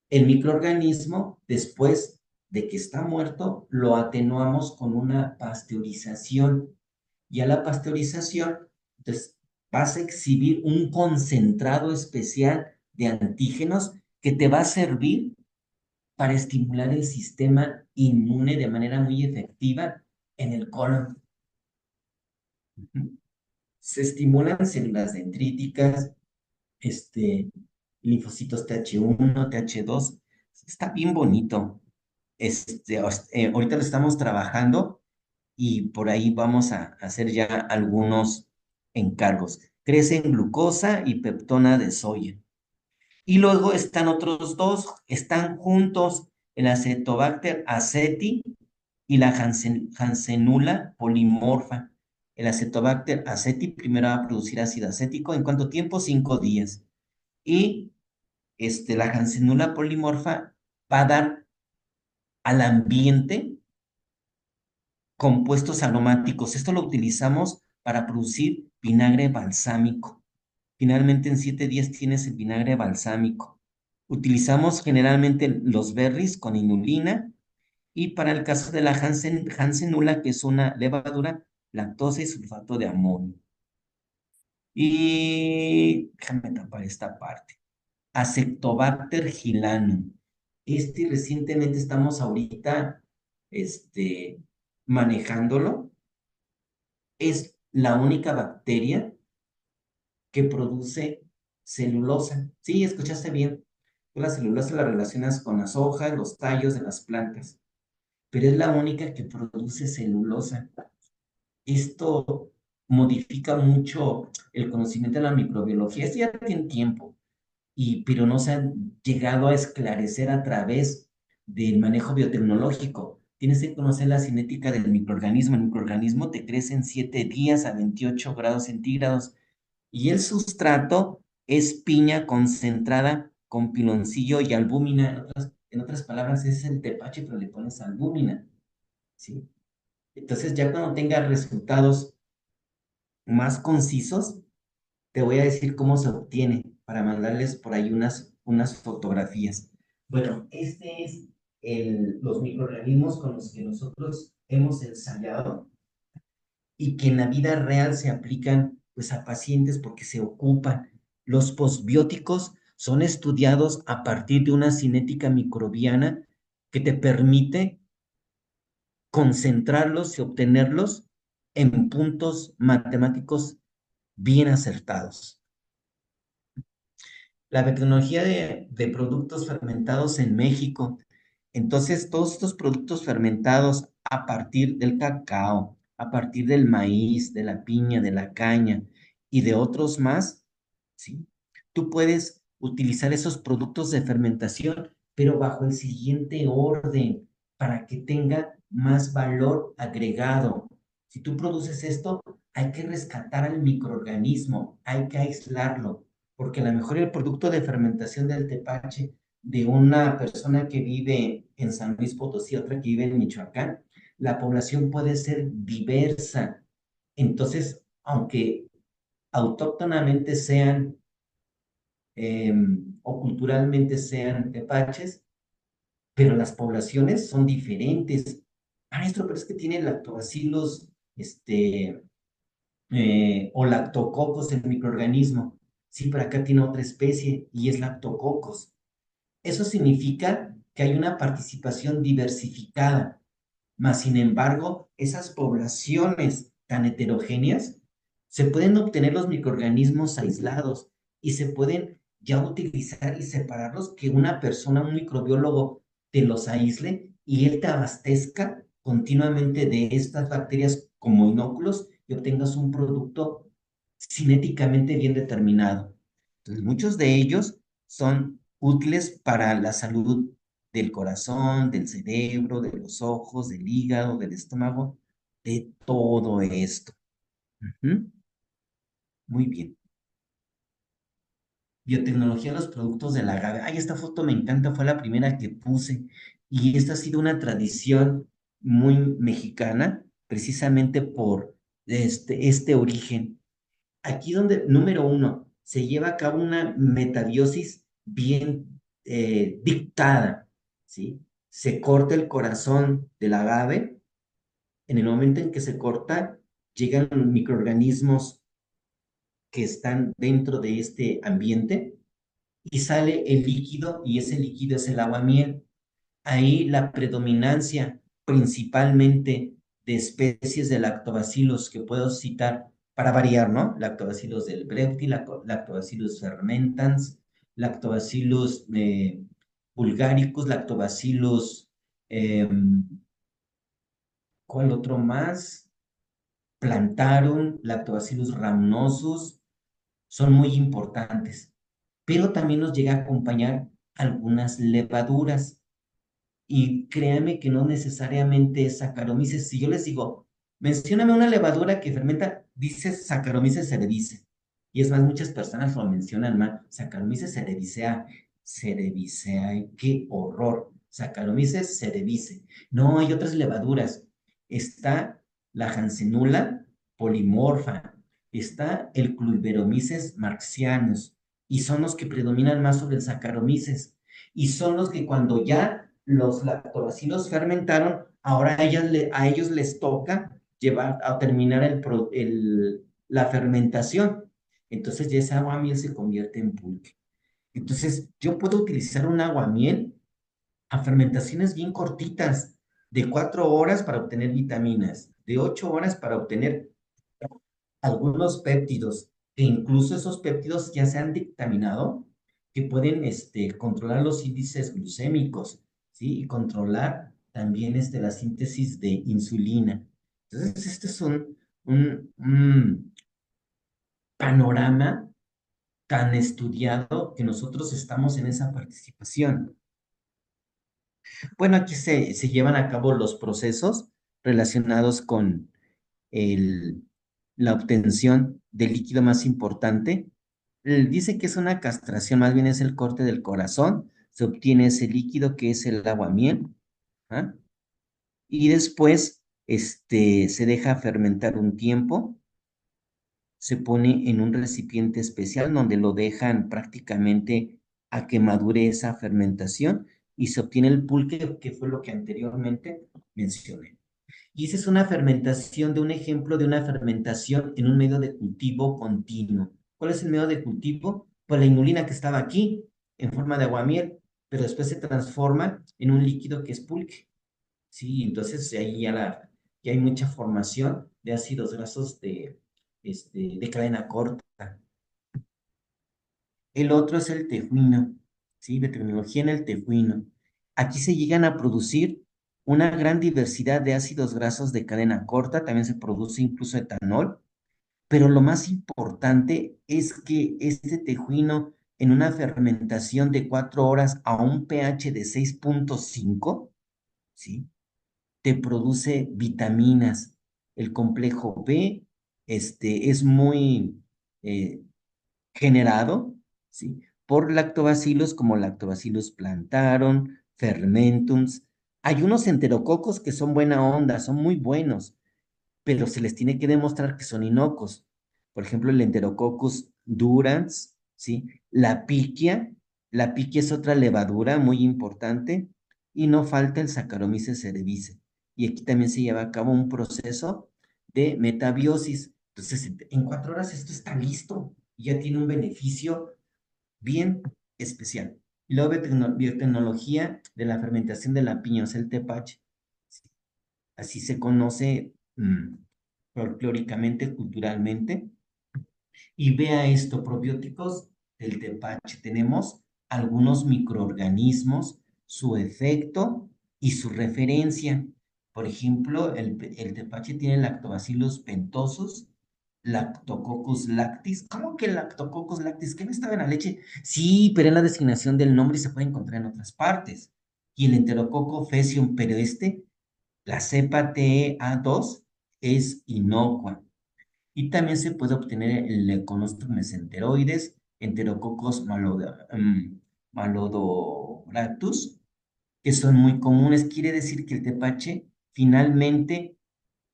el microorganismo, después de que está muerto, lo atenuamos con una pasteurización. Y a la pasteurización, entonces, vas a exhibir un concentrado especial de antígenos que te va a servir para estimular el sistema inmune de manera muy efectiva en el colon. Se estimulan células dendríticas, linfocitos TH1, TH2. Está bien bonito. Ahorita lo estamos trabajando y por ahí vamos a hacer ya algunos encargos. Crece en glucosa y peptona de soya. Y luego están otros dos, están juntos el Acetobacter aceti y la Hansenula polimorfa. El Acetobacter aceti primero va a producir ácido acético. ¿En cuánto tiempo? 5 días. Y la Hansenula polimorfa va a dar al ambiente compuestos aromáticos. Esto lo utilizamos para producir vinagre balsámico. Finalmente, en 7 días tienes el vinagre balsámico. Utilizamos generalmente los berries con inulina y para el caso de la Hansenula, que es una levadura, lactosa y sulfato de amonio. Y déjame tapar esta parte. Acetobacter gilanum. Recientemente estamos ahorita, manejándolo. Es la única bacteria que produce celulosa. Sí, escuchaste bien. Tú la celulosa la relacionas con las hojas, los tallos de las plantas, pero es la única que produce celulosa. Esto modifica mucho el conocimiento de la microbiología. Esto ya tiene tiempo, pero no se ha llegado a esclarecer a través del manejo biotecnológico. Tienes que conocer la cinética del microorganismo. El microorganismo te crece en 7 días a 28 grados centígrados y el sustrato es piña concentrada con piloncillo y albúmina. En otras palabras, es el tepache, pero le pones albúmina, ¿sí? Entonces, ya cuando tenga resultados más concisos, te voy a decir cómo se obtiene para mandarles por ahí unas fotografías. Bueno, es los microorganismos con los que nosotros hemos ensayado y que en la vida real se aplican pues a pacientes porque se ocupan. Los posbióticos son estudiados a partir de una cinética microbiana que te permite concentrarlos y obtenerlos en puntos matemáticos bien acertados. La tecnología de productos fermentados en México. Entonces, todos estos productos fermentados a partir del cacao, a partir del maíz, de la piña, de la caña y de otros más, ¿sí? Tú puedes utilizar esos productos de fermentación, pero bajo el siguiente orden, para que tenga más valor agregado. Si tú produces esto, hay que rescatar al microorganismo, hay que aislarlo porque a lo mejor el producto de fermentación del tepache de una persona que vive en San Luis Potosí, otra que vive en Michoacán, la población puede ser diversa. Entonces, aunque autóctonamente sean o culturalmente sean tepaches, pero las poblaciones son diferentes. Maestro, pero es que tiene lactobacillus, o lactococos el microorganismo. Sí, pero acá tiene otra especie y es lactococos. Eso significa que hay una participación diversificada, mas sin embargo, esas poblaciones tan heterogéneas se pueden obtener los microorganismos aislados y se pueden ya utilizar y separarlos que una persona, un microbiólogo, te los aísle y él te abastezca continuamente de estas bacterias como inóculos y obtengas un producto cinéticamente bien determinado. Entonces, muchos de ellos son útiles para la salud del corazón, del cerebro, de los ojos, del hígado, del estómago, de todo esto. Ujú. Muy bien. Biotecnología de los productos del agave. Ay, esta foto me encanta, fue la primera que puse. Y esta ha sido una tradición muy mexicana, precisamente por este origen. Aquí donde, número uno, se lleva a cabo una metabiosis bien dictada, ¿sí? Se corta el corazón del agave. En el momento en que se corta, llegan microorganismos que están dentro de este ambiente y sale el líquido y ese líquido es el aguamiel. Ahí la predominancia principalmente de especies de lactobacillus que puedo citar para variar, ¿no? Lactobacillus del Brevti, Lactobacillus fermentans, Lactobacillus vulgaricus, Lactobacillus, eh, ¿cuál otro más? Plantarum, Lactobacillus rhamnosus, son muy importantes. Pero también nos llega a acompañar algunas levaduras. Y créanme que no necesariamente es Saccharomyces. Si yo les digo, mencióname una levadura que fermenta, dice Saccharomyces cerevisiae. Y es más, muchas personas lo mencionan mal. Saccharomyces cerevisiae. Cerevisiae, qué horror. Saccharomyces cerevisiae. No, hay otras levaduras. Está la Hansenula polimorfa. Está el Cluiberomyces marxianus. Y son los que predominan más sobre el Saccharomyces. Y son los que cuando ya los lactobacilos fermentaron, ahora a ellos les toca llevar a terminar la fermentación. Entonces ya esa aguamiel se convierte en pulque. Entonces yo puedo utilizar un aguamiel a fermentaciones bien cortitas, de 4 horas para obtener vitaminas, de 8 horas para obtener algunos péptidos, e incluso esos péptidos ya se han dictaminado que pueden controlar los índices glucémicos, ¿sí? Y controlar también la síntesis de insulina. Entonces, este es un panorama tan estudiado que nosotros estamos en esa participación. Bueno, aquí se llevan a cabo los procesos relacionados con el, la obtención del líquido más importante. Dice que es una castración, más bien es el corte del corazón. Se obtiene ese líquido que es el aguamiel, ¿ah? Y después se deja fermentar un tiempo, se pone en un recipiente especial donde lo dejan prácticamente a que madure esa fermentación y se obtiene el pulque, que fue lo que anteriormente mencioné. Y esa es una fermentación de un ejemplo de una fermentación en un medio de cultivo continuo. ¿Cuál es el medio de cultivo? Pues la inulina que estaba aquí en forma de aguamiel, pero después se transforma en un líquido que es pulque. Sí, entonces ahí ya hay mucha formación de ácidos grasos de cadena corta. El otro es el tejuino, ¿sí? De tecnología en el tejuino. Aquí se llegan a producir una gran diversidad de ácidos grasos de cadena corta, también se produce incluso etanol, pero lo más importante es que este tejuino en una fermentación de 4 horas a un pH de 6,5, ¿sí? Te produce vitaminas. El complejo B, es muy eh, generado, ¿sí? Por lactobacilos como Lactobacillus plantarum, fermentums. Hay unos enterococos que son buena onda, son muy buenos, pero se les tiene que demostrar que son inocuos. Por ejemplo, el Enterococcus durans, ¿sí? La piquia es otra levadura muy importante y no falta el Saccharomyces cerevisiae. Y aquí también se lleva a cabo un proceso de metabiosis. Entonces, en 4 horas esto está listo y ya tiene un beneficio bien especial. Y luego biotecnología de la fermentación de la piña, o sea, el tepache. Así se conoce folclóricamente, culturalmente. Y vea esto, probióticos del tepache. Tenemos algunos microorganismos, su efecto y su referencia. Por ejemplo, el tepache tiene Lactobacillus pentosus, Lactococcus lactis. ¿Cómo que Lactococcus lactis? ¿Qué no estaba en la leche? Sí, pero es la designación del nombre y se puede encontrar en otras partes. y el Enterococo faecium, pero la cepa TEA2, es inocua. Y también se puede obtener el Leuconostoc mesenteroides, Enterococos malodoractus, que son muy comunes. Quiere decir que el tepache finalmente,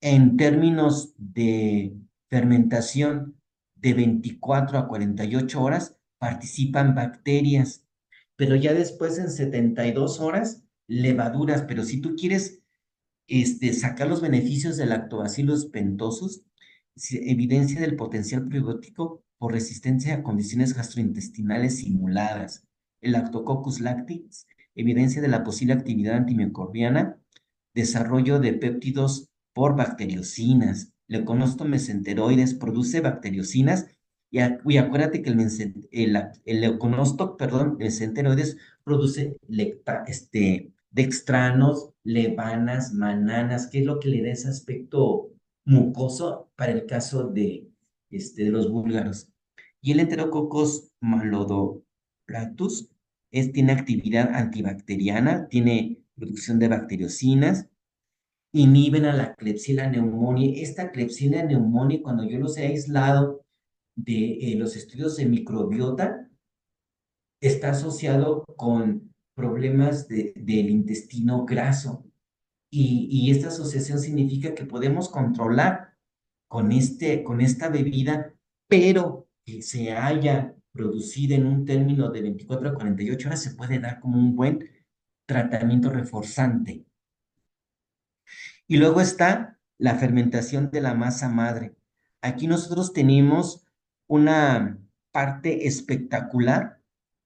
en términos de fermentación de 24 a 48 horas, participan bacterias, pero ya después en 72 horas, levaduras. Pero si tú quieres sacar los beneficios del Lactobacillus pentosus, evidencia del potencial probiótico por resistencia a condiciones gastrointestinales simuladas. El Lactococcus lactis, evidencia de la posible actividad antimicrobiana, desarrollo de péptidos por bacteriocinas. Leuconosto mesenteroides produce bacteriocinas y acuérdate que el leuconosto, perdón, mesenteroides produce dextranos, levanas, mananas, que es lo que le da ese aspecto mucoso para el caso de los búlgaros. Y el Enterococcus malodoractus tiene actividad antibacteriana, tiene producción de bacteriocinas, inhiben a la Klebsiella pneumoniae. Esta Klebsiella pneumoniae, cuando yo los he aislado de los estudios de microbiota, está asociado con problemas del intestino graso. Y esta asociación significa que podemos controlar con esta bebida, pero que se haya producido en un término de 24 a 48 horas, se puede dar como un buen tratamiento reforzante. Y luego está la fermentación de la masa madre. Aquí nosotros tenemos una parte espectacular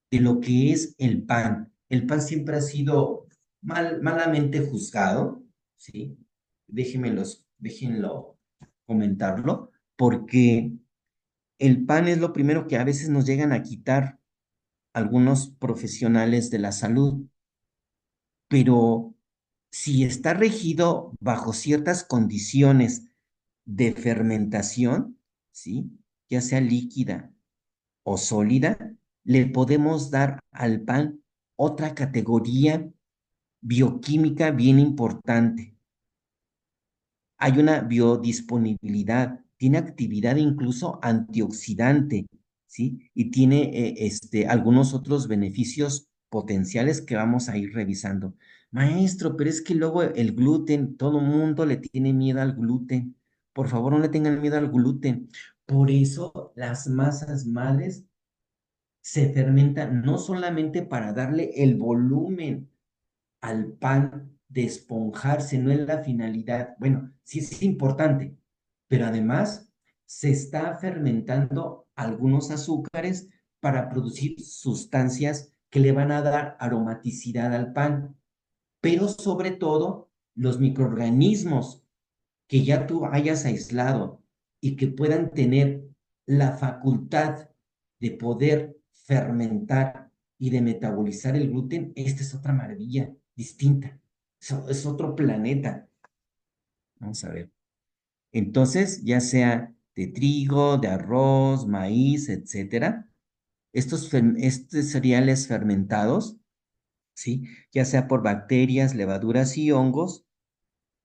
de lo que es el pan. El pan siempre ha sido malamente juzgado, ¿sí? Déjenlo comentarlo, porque el pan es lo primero que a veces nos llegan a quitar algunos profesionales de la salud, pero si está regido bajo ciertas condiciones de fermentación, ¿sí? Ya sea líquida o sólida, le podemos dar al pan otra categoría bioquímica bien importante. Hay una biodisponibilidad, tiene actividad incluso antioxidante, ¿sí? Y tiene algunos otros beneficios potenciales que vamos a ir revisando. Maestro, pero es que luego el gluten, todo mundo le tiene miedo al gluten. Por favor, no le tengan miedo al gluten. Por eso las masas madres se fermentan no solamente para darle el volumen al pan de esponjarse, no es la finalidad. Bueno, sí es importante, pero además se está fermentando algunos azúcares para producir sustancias que le van a dar aromaticidad al pan, pero sobre todo los microorganismos que ya tú hayas aislado y que puedan tener la facultad de poder fermentar y de metabolizar el gluten, esta es otra maravilla distinta. Es otro planeta. Vamos a ver. Entonces, ya sea de trigo, de arroz, maíz, etcétera, estos cereales fermentados, ¿sí? Ya sea por bacterias, levaduras y hongos,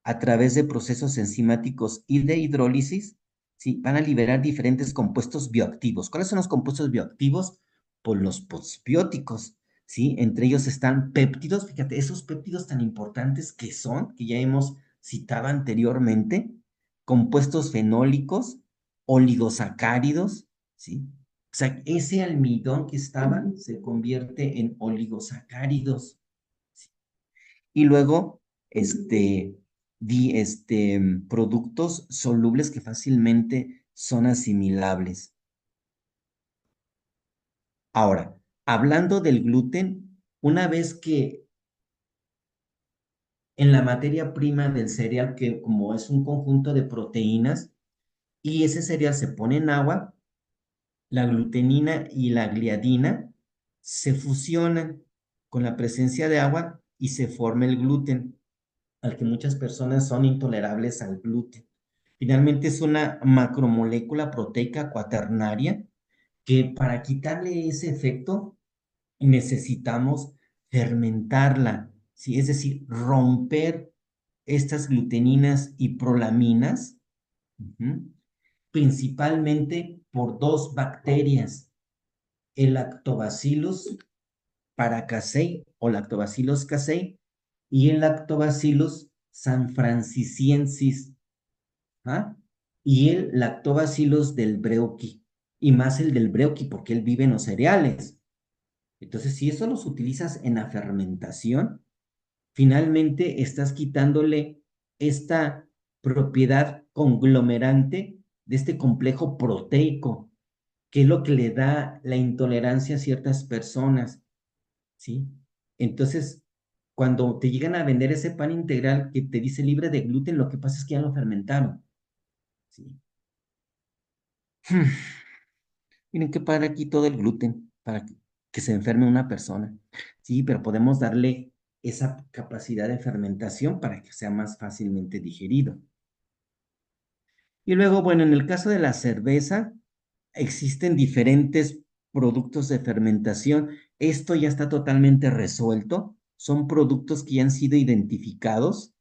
a través de procesos enzimáticos y de hidrólisis, ¿sí? Van a liberar diferentes compuestos bioactivos. ¿Cuáles son los compuestos bioactivos? Pues los posbióticos, ¿sí? Entre ellos están péptidos, fíjate, esos péptidos tan importantes que son, que ya hemos citado anteriormente, compuestos fenólicos, oligosacáridos, ¿sí? O sea, ese almidón que estaba se convierte en oligosacáridos. Y luego, este, productos solubles que fácilmente son asimilables. Ahora, hablando del gluten, una vez que en la materia prima del cereal, que como es un conjunto de proteínas, y ese cereal se pone en agua, la glutenina y la gliadina se fusionan con la presencia de agua y se forma el gluten, al que muchas personas son intolerables al gluten. Finalmente es una macromolécula proteica cuaternaria que para quitarle ese efecto necesitamos fermentarla, ¿sí? Es decir, romper estas gluteninas y prolaminas, principalmente por dos bacterias, el Lactobacillus paracasei o Lactobacillus casei y el Lactobacillus sanfrancisiensis, ¿ah? Y el Lactobacillus del Breuqui, y más el del Breuqui porque él vive en los cereales. Entonces, si eso los utilizas en la fermentación, finalmente estás quitándole esta propiedad conglomerante de este complejo proteico, que es lo que le da la intolerancia a ciertas personas, ¿sí? Entonces, cuando te llegan a vender ese pan integral que te dice libre de gluten, lo que pasa es que ya lo fermentaron, ¿sí? Miren qué padre aquí todo el gluten para que se enferme una persona. Sí, pero podemos darle esa capacidad de fermentación para que sea más fácilmente digerido. Y luego, bueno, en el caso de la cerveza, existen diferentes productos de fermentación. Esto ya está totalmente resuelto. Son productos que ya han sido identificados: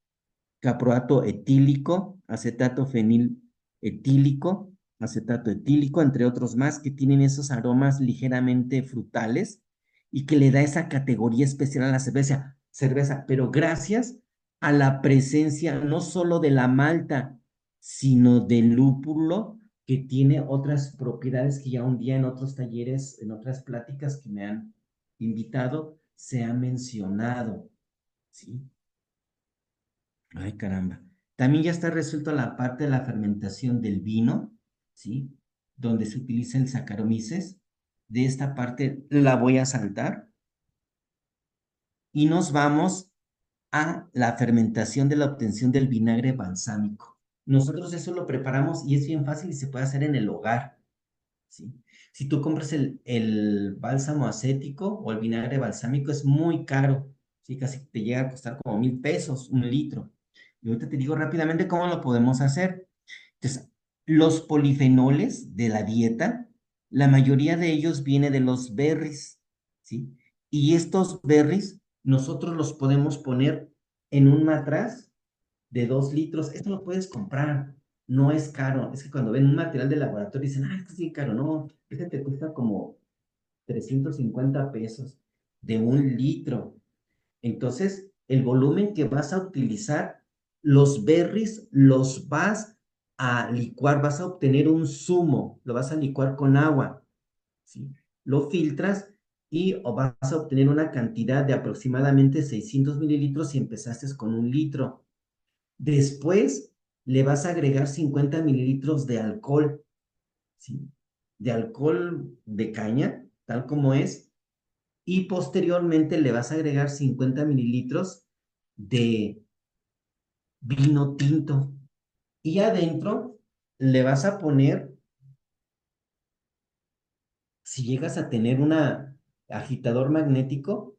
caproato etílico, acetato fenil etílico, acetato etílico, entre otros más, que tienen esos aromas ligeramente frutales y que le da esa categoría especial a la cerveza, pero gracias a la presencia no solo de la malta, sino del lúpulo, que tiene otras propiedades que ya un día en otros talleres, en otras pláticas que me han invitado, se ha mencionado, ¿sí? Ay, caramba. También ya está resuelto la parte de la fermentación del vino, ¿sí? Donde se utiliza el Saccharomyces. De esta parte la voy a saltar y nos vamos a la fermentación de la obtención del vinagre balsámico. Nosotros eso lo preparamos y es bien fácil y se puede hacer en el hogar, ¿sí? Si tú compras el bálsamo acético o el vinagre balsámico, es muy caro, ¿sí? Casi te llega a costar como 1,000 pesos, 1 litro. Y ahorita te digo rápidamente cómo lo podemos hacer. Entonces, los polifenoles de la dieta, la mayoría de ellos viene de los berries, ¿sí? Y estos berries nosotros los podemos poner en un matraz de 2 litros. Esto lo puedes comprar, no es caro. Es que cuando ven un material de laboratorio dicen, ah, esto es bien caro. No, este te cuesta como 350 pesos de 1 litro. Entonces, el volumen que vas a utilizar, los berries los vas a licuar, vas a obtener un zumo, lo vas a licuar con agua, ¿sí? Lo filtras y vas a obtener una cantidad de aproximadamente 600 mililitros si empezaste con 1 litro. Después le vas a agregar 50 mililitros de alcohol, ¿sí? De alcohol de caña, tal como es, y posteriormente le vas a agregar 50 mililitros de vino tinto. Y adentro le vas a poner, si llegas a tener un agitador magnético,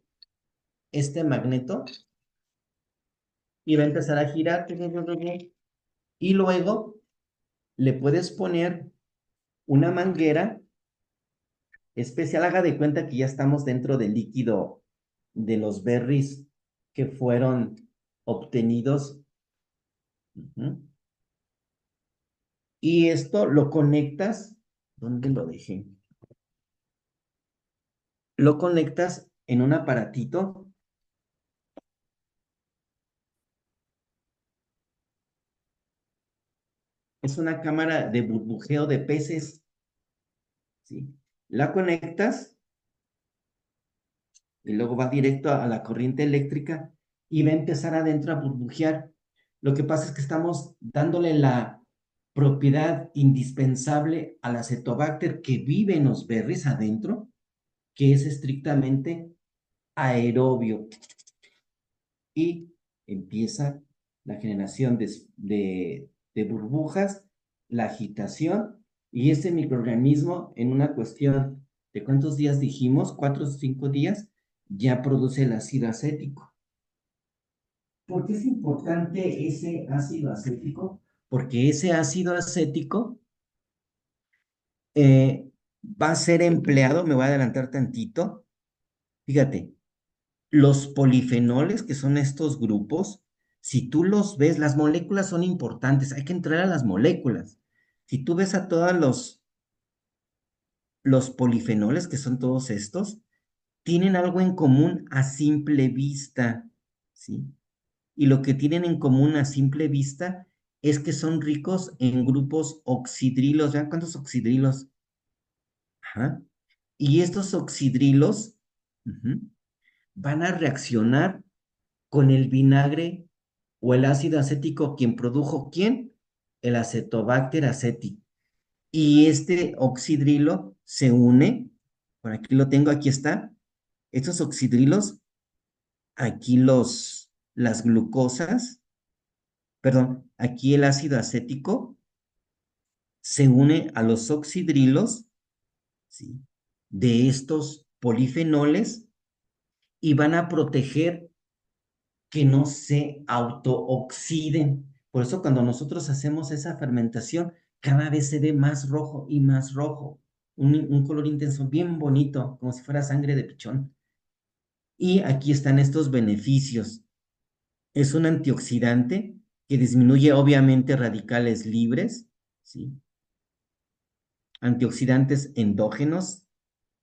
este magneto, y va a empezar a girar. Y luego le puedes poner una manguera especial. Haga de cuenta que ya estamos dentro del líquido de los berries que fueron obtenidos. Y esto lo conectas, ¿dónde lo dejé? Lo conectas en un aparatito. Es una cámara de burbujeo de peces, ¿sí? La conectas y luego va directo a la corriente eléctrica y va a empezar adentro a burbujear. Lo que pasa es que estamos dándole la propiedad indispensable al acetobacter que vive en los berries adentro, que es estrictamente aerobio. Y empieza la generación de burbujas, la agitación, y este microorganismo en una cuestión de ¿cuántos días dijimos? 4 o 5 días, ya produce el ácido acético. ¿Por qué es importante ese ácido acético? Porque ese ácido acético va a ser empleado, me voy a adelantar tantito, fíjate, Los polifenoles, que son estos grupos, si tú los ves, las moléculas son importantes, hay que entrar a las moléculas. Si tú ves a todos los polifenoles, que son todos estos, tienen algo en común a simple vista, ¿sí? Y lo que tienen en común a simple vista es que son ricos en grupos oxidrilos. ¿Vean cuántos oxidrilos? Ajá. Y estos oxidrilos ujú, van a reaccionar con el vinagre o el ácido acético, quien produjo ¿quién? El Acetobacter aceti. Y este oxidrilo se une, por aquí lo tengo, aquí está. Estos oxidrilos, aquí las glucosas, perdón, aquí el ácido acético se une a los oxidrilos, ¿sí? De estos polifenoles y van a proteger que no se autooxiden. Por eso cuando nosotros hacemos esa fermentación, cada vez se ve más rojo y más rojo. Un color intenso, bien bonito, como si fuera sangre de pichón. Y aquí están estos beneficios. Es un antioxidante que disminuye obviamente radicales libres, ¿sí? Antioxidantes endógenos,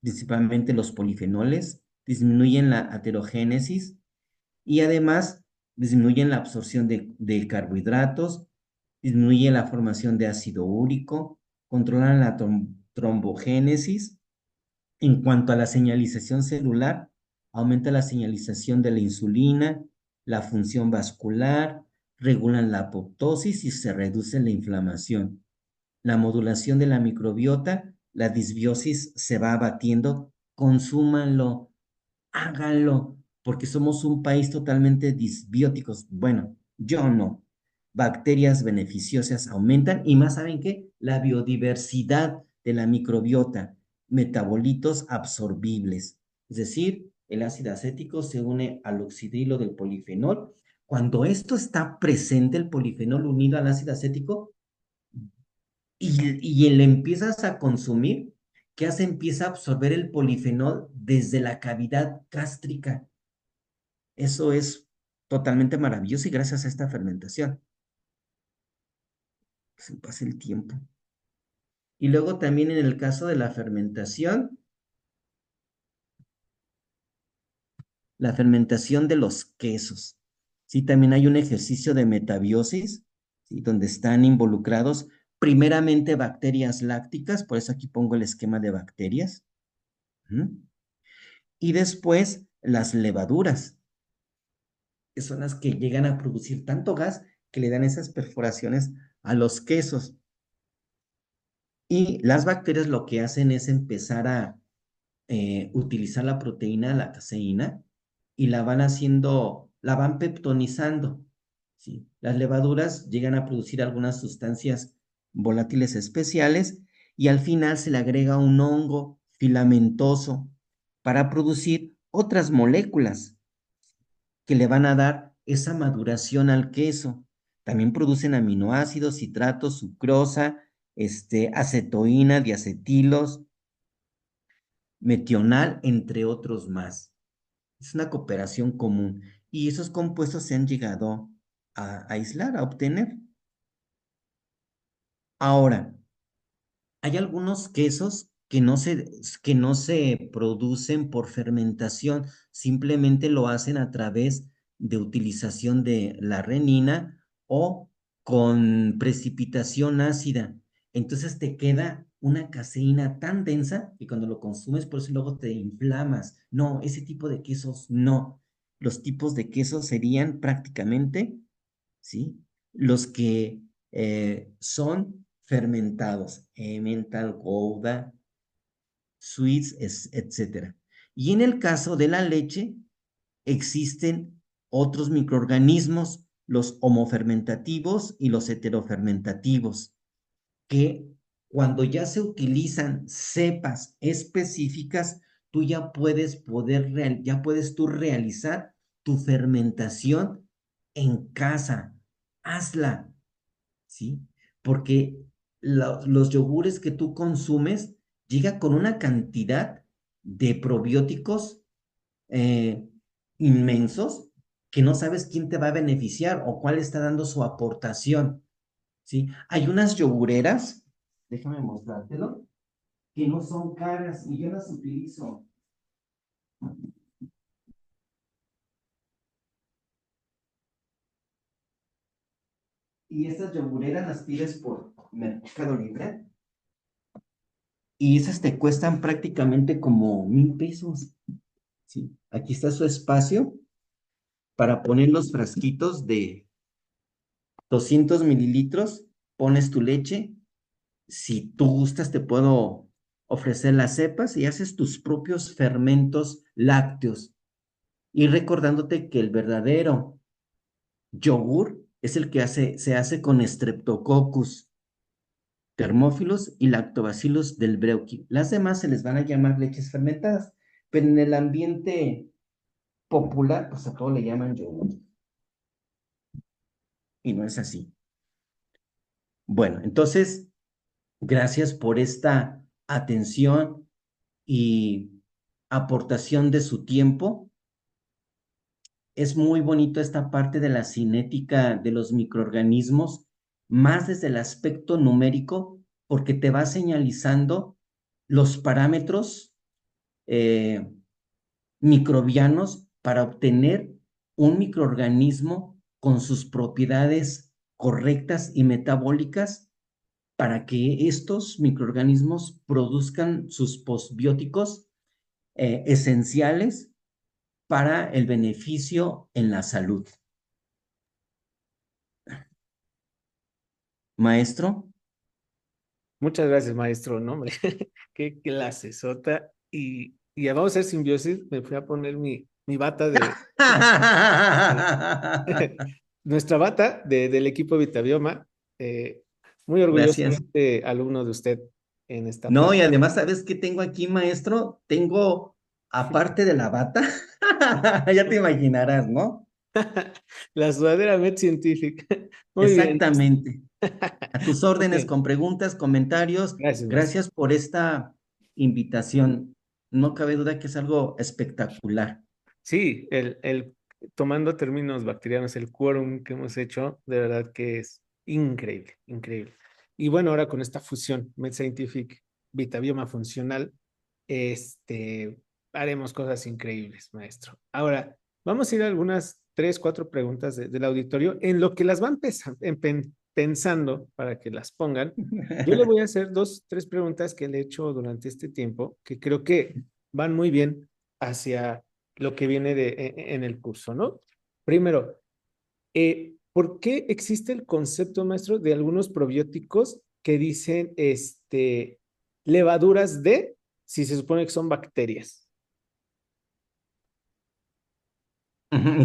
principalmente los polifenoles, disminuyen la aterogénesis y además disminuyen la absorción de carbohidratos, disminuye la formación de ácido úrico, controlan la trombogénesis. En cuanto a la señalización celular, aumenta la señalización de la insulina, la función vascular, regulan la apoptosis y se reduce la inflamación. La modulación de la microbiota, la disbiosis se va abatiendo, consúmanlo, háganlo, porque somos un país totalmente disbióticos. Bueno, yo no. Bacterias beneficiosas aumentan y más, ¿saben qué? La biodiversidad de la microbiota, metabolitos absorbibles. Es decir, el ácido acético se une al oxidrilo del polifenol. Cuando esto está presente, el polifenol unido al ácido acético, y le empiezas a consumir, ¿qué hace? Empieza a absorber el polifenol desde la cavidad gástrica. Eso es totalmente maravilloso y gracias a esta fermentación. Se pasa el tiempo. Y luego también en el caso de la fermentación de los quesos. Sí, también hay un ejercicio de metabiosis, ¿sí? Donde están involucrados primeramente bacterias lácticas, por eso aquí pongo el esquema de bacterias. ¿Mm? Y después las levaduras, que son las que llegan a producir tanto gas que le dan esas perforaciones a los quesos. Y las bacterias lo que hacen es empezar a utilizar la proteína, la caseína, y la van peptonizando, ¿sí? Las levaduras llegan a producir algunas sustancias volátiles especiales y al final se le agrega un hongo filamentoso para producir otras moléculas que le van a dar esa maduración al queso. También producen aminoácidos, citratos, sucrosa, acetoína, diacetilos, metional, entre otros más. Es una cooperación común y esos compuestos se han llegado a aislar, a obtener. Ahora, hay algunos quesos que no se producen por fermentación, simplemente lo hacen a través de utilización de la renina o con precipitación ácida. Entonces te queda una caseína tan densa que cuando lo consumes, por eso luego te inflamas. No, ese tipo de quesos no. Los tipos de quesos serían prácticamente, ¿sí? Los que son fermentados, Emmental, Gouda, Sweets, etcétera. Y en el caso de la leche, existen otros microorganismos, los homofermentativos y los heterofermentativos, que cuando ya se utilizan cepas específicas, tú ya puedes tú realizar tu fermentación en casa. Hazla, ¿sí? Porque los yogures que tú consumes llega con una cantidad de probióticos, eh, inmensos que no sabes quién te va a beneficiar o cuál está dando su aportación, ¿sí? Hay unas yogureras, déjame mostrártelo, que no son caras y yo las utilizo. Y estas yogureras las pides por Mercado Libre y esas te cuestan prácticamente como 1,000 pesos. ¿Sí? Aquí está su espacio para poner los frasquitos de 200 mililitros, pones tu leche. Si tú gustas, te puedo ofrecer las cepas y haces tus propios fermentos lácteos. Y recordándote que el verdadero yogur es el que se hace con Streptococcus, Thermophilus y Lactobacillus del Breuchi. Las demás se les van a llamar leches fermentadas, pero en el ambiente popular, pues a todo le llaman yogur. Y no es así. Bueno, entonces, gracias por esta atención y aportación de su tiempo. Es muy bonito esta parte de la cinética de los microorganismos, más desde el aspecto numérico, porque te va señalizando los parámetros eh, microbianos para obtener un microorganismo con sus propiedades correctas y metabólicas para que estos microorganismos produzcan sus postbióticos esenciales para el beneficio en la salud. Maestro. Muchas gracias, maestro. No, hombre, qué clase sota. Y ya vamos a hacer simbiosis. Me fui a poner mi bata de nuestra bata del equipo Vitabioma. Eh, Muy Gracias. orgullosamente alumno de usted en esta No, parte. y además, ¿sabes qué tengo aquí, maestro? Tengo, aparte de la bata, ya te imaginarás, ¿no? La sudadera Med Scientific. Muy bien, Exactamente. A tus muy órdenes bien. con preguntas, comentarios. Gracias, maestro. Gracias por esta invitación. No cabe duda que es algo espectacular. Sí, tomando términos bacterianos, el quórum que hemos hecho, de verdad que es increíble, increíble. Y bueno, ahora con esta fusión Med Scientific Vitabioma funcional, este, haremos cosas increíbles, maestro. Ahora, vamos a ir a algunas 3, 4 preguntas del auditorio, en lo que las van pensando para que las pongan. Yo le voy a hacer 2, 3 preguntas que le he hecho durante este tiempo, que creo que van muy bien hacia lo que viene en el curso, ¿no? Primero, ¿por qué existe el concepto, maestro, de algunos probióticos que dicen levaduras de, si se supone que son bacterias?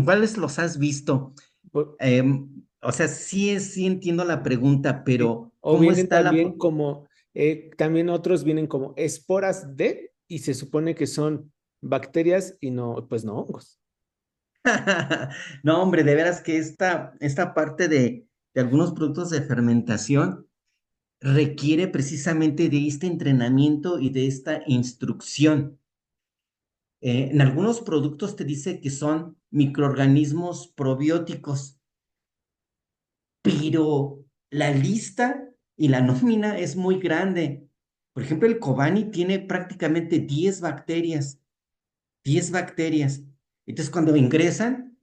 ¿Cuáles los has visto? Por- O sea, sí entiendo la pregunta, sí. pero O ¿cómo vienen está la... también como, también otros vienen como esporas de, y se supone que son bacterias y no, pues no hongos. No, hombre, de veras que esta parte de algunos productos de fermentación requiere precisamente de este entrenamiento y de esta instrucción. En algunos productos te dice que son microorganismos probióticos, pero la lista y la nómina es muy grande. Por ejemplo, el Kobani tiene prácticamente 10 bacterias, 10 bacterias. Entonces, cuando ingresan,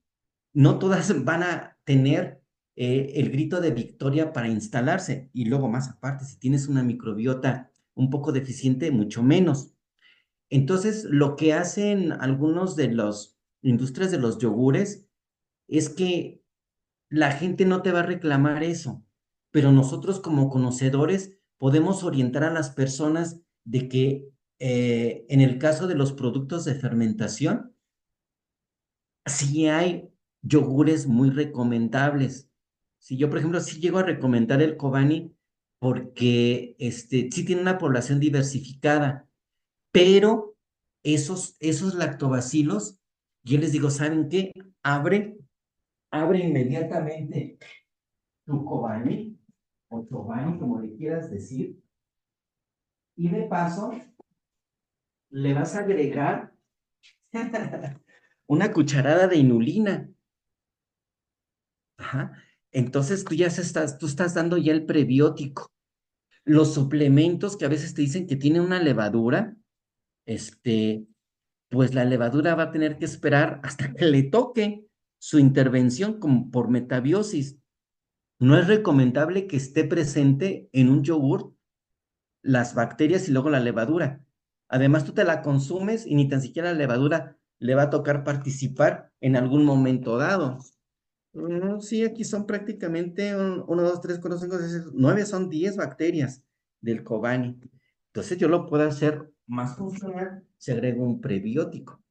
no todas van a tener el grito de victoria para instalarse. Y luego, más aparte, si tienes una microbiota un poco deficiente, mucho menos. Entonces, lo que hacen algunos de los industrias de los yogures es que la gente no te va a reclamar eso, pero nosotros como conocedores podemos orientar a las personas de que en el caso de los productos de fermentación, sí hay yogures muy recomendables. Si yo, por ejemplo, sí llego a recomendar el Kobani porque sí tiene una población diversificada, pero esos lactobacilos, yo les digo, ¿saben qué? Abre inmediatamente tu Kobani o Chobani, como le quieras decir, y de paso le vas a agregar una cucharada de inulina. Ajá. Entonces tú estás dando ya el prebiótico. Los suplementos que a veces te dicen que tiene una levadura, este, pues la levadura va a tener que esperar hasta que le toque su intervención como por metabiosis. No es recomendable que esté presente en un yogur las bacterias y luego la levadura. Además, tú te la consumes y ni tan siquiera la levadura le va a tocar participar en algún momento dado. Sí, aquí son prácticamente 1, 2, 3, 4, 5, 6, 7, 9, son 10 bacterias del Cobani. Entonces yo lo puedo hacer más funcional, se agrega un prebiótico.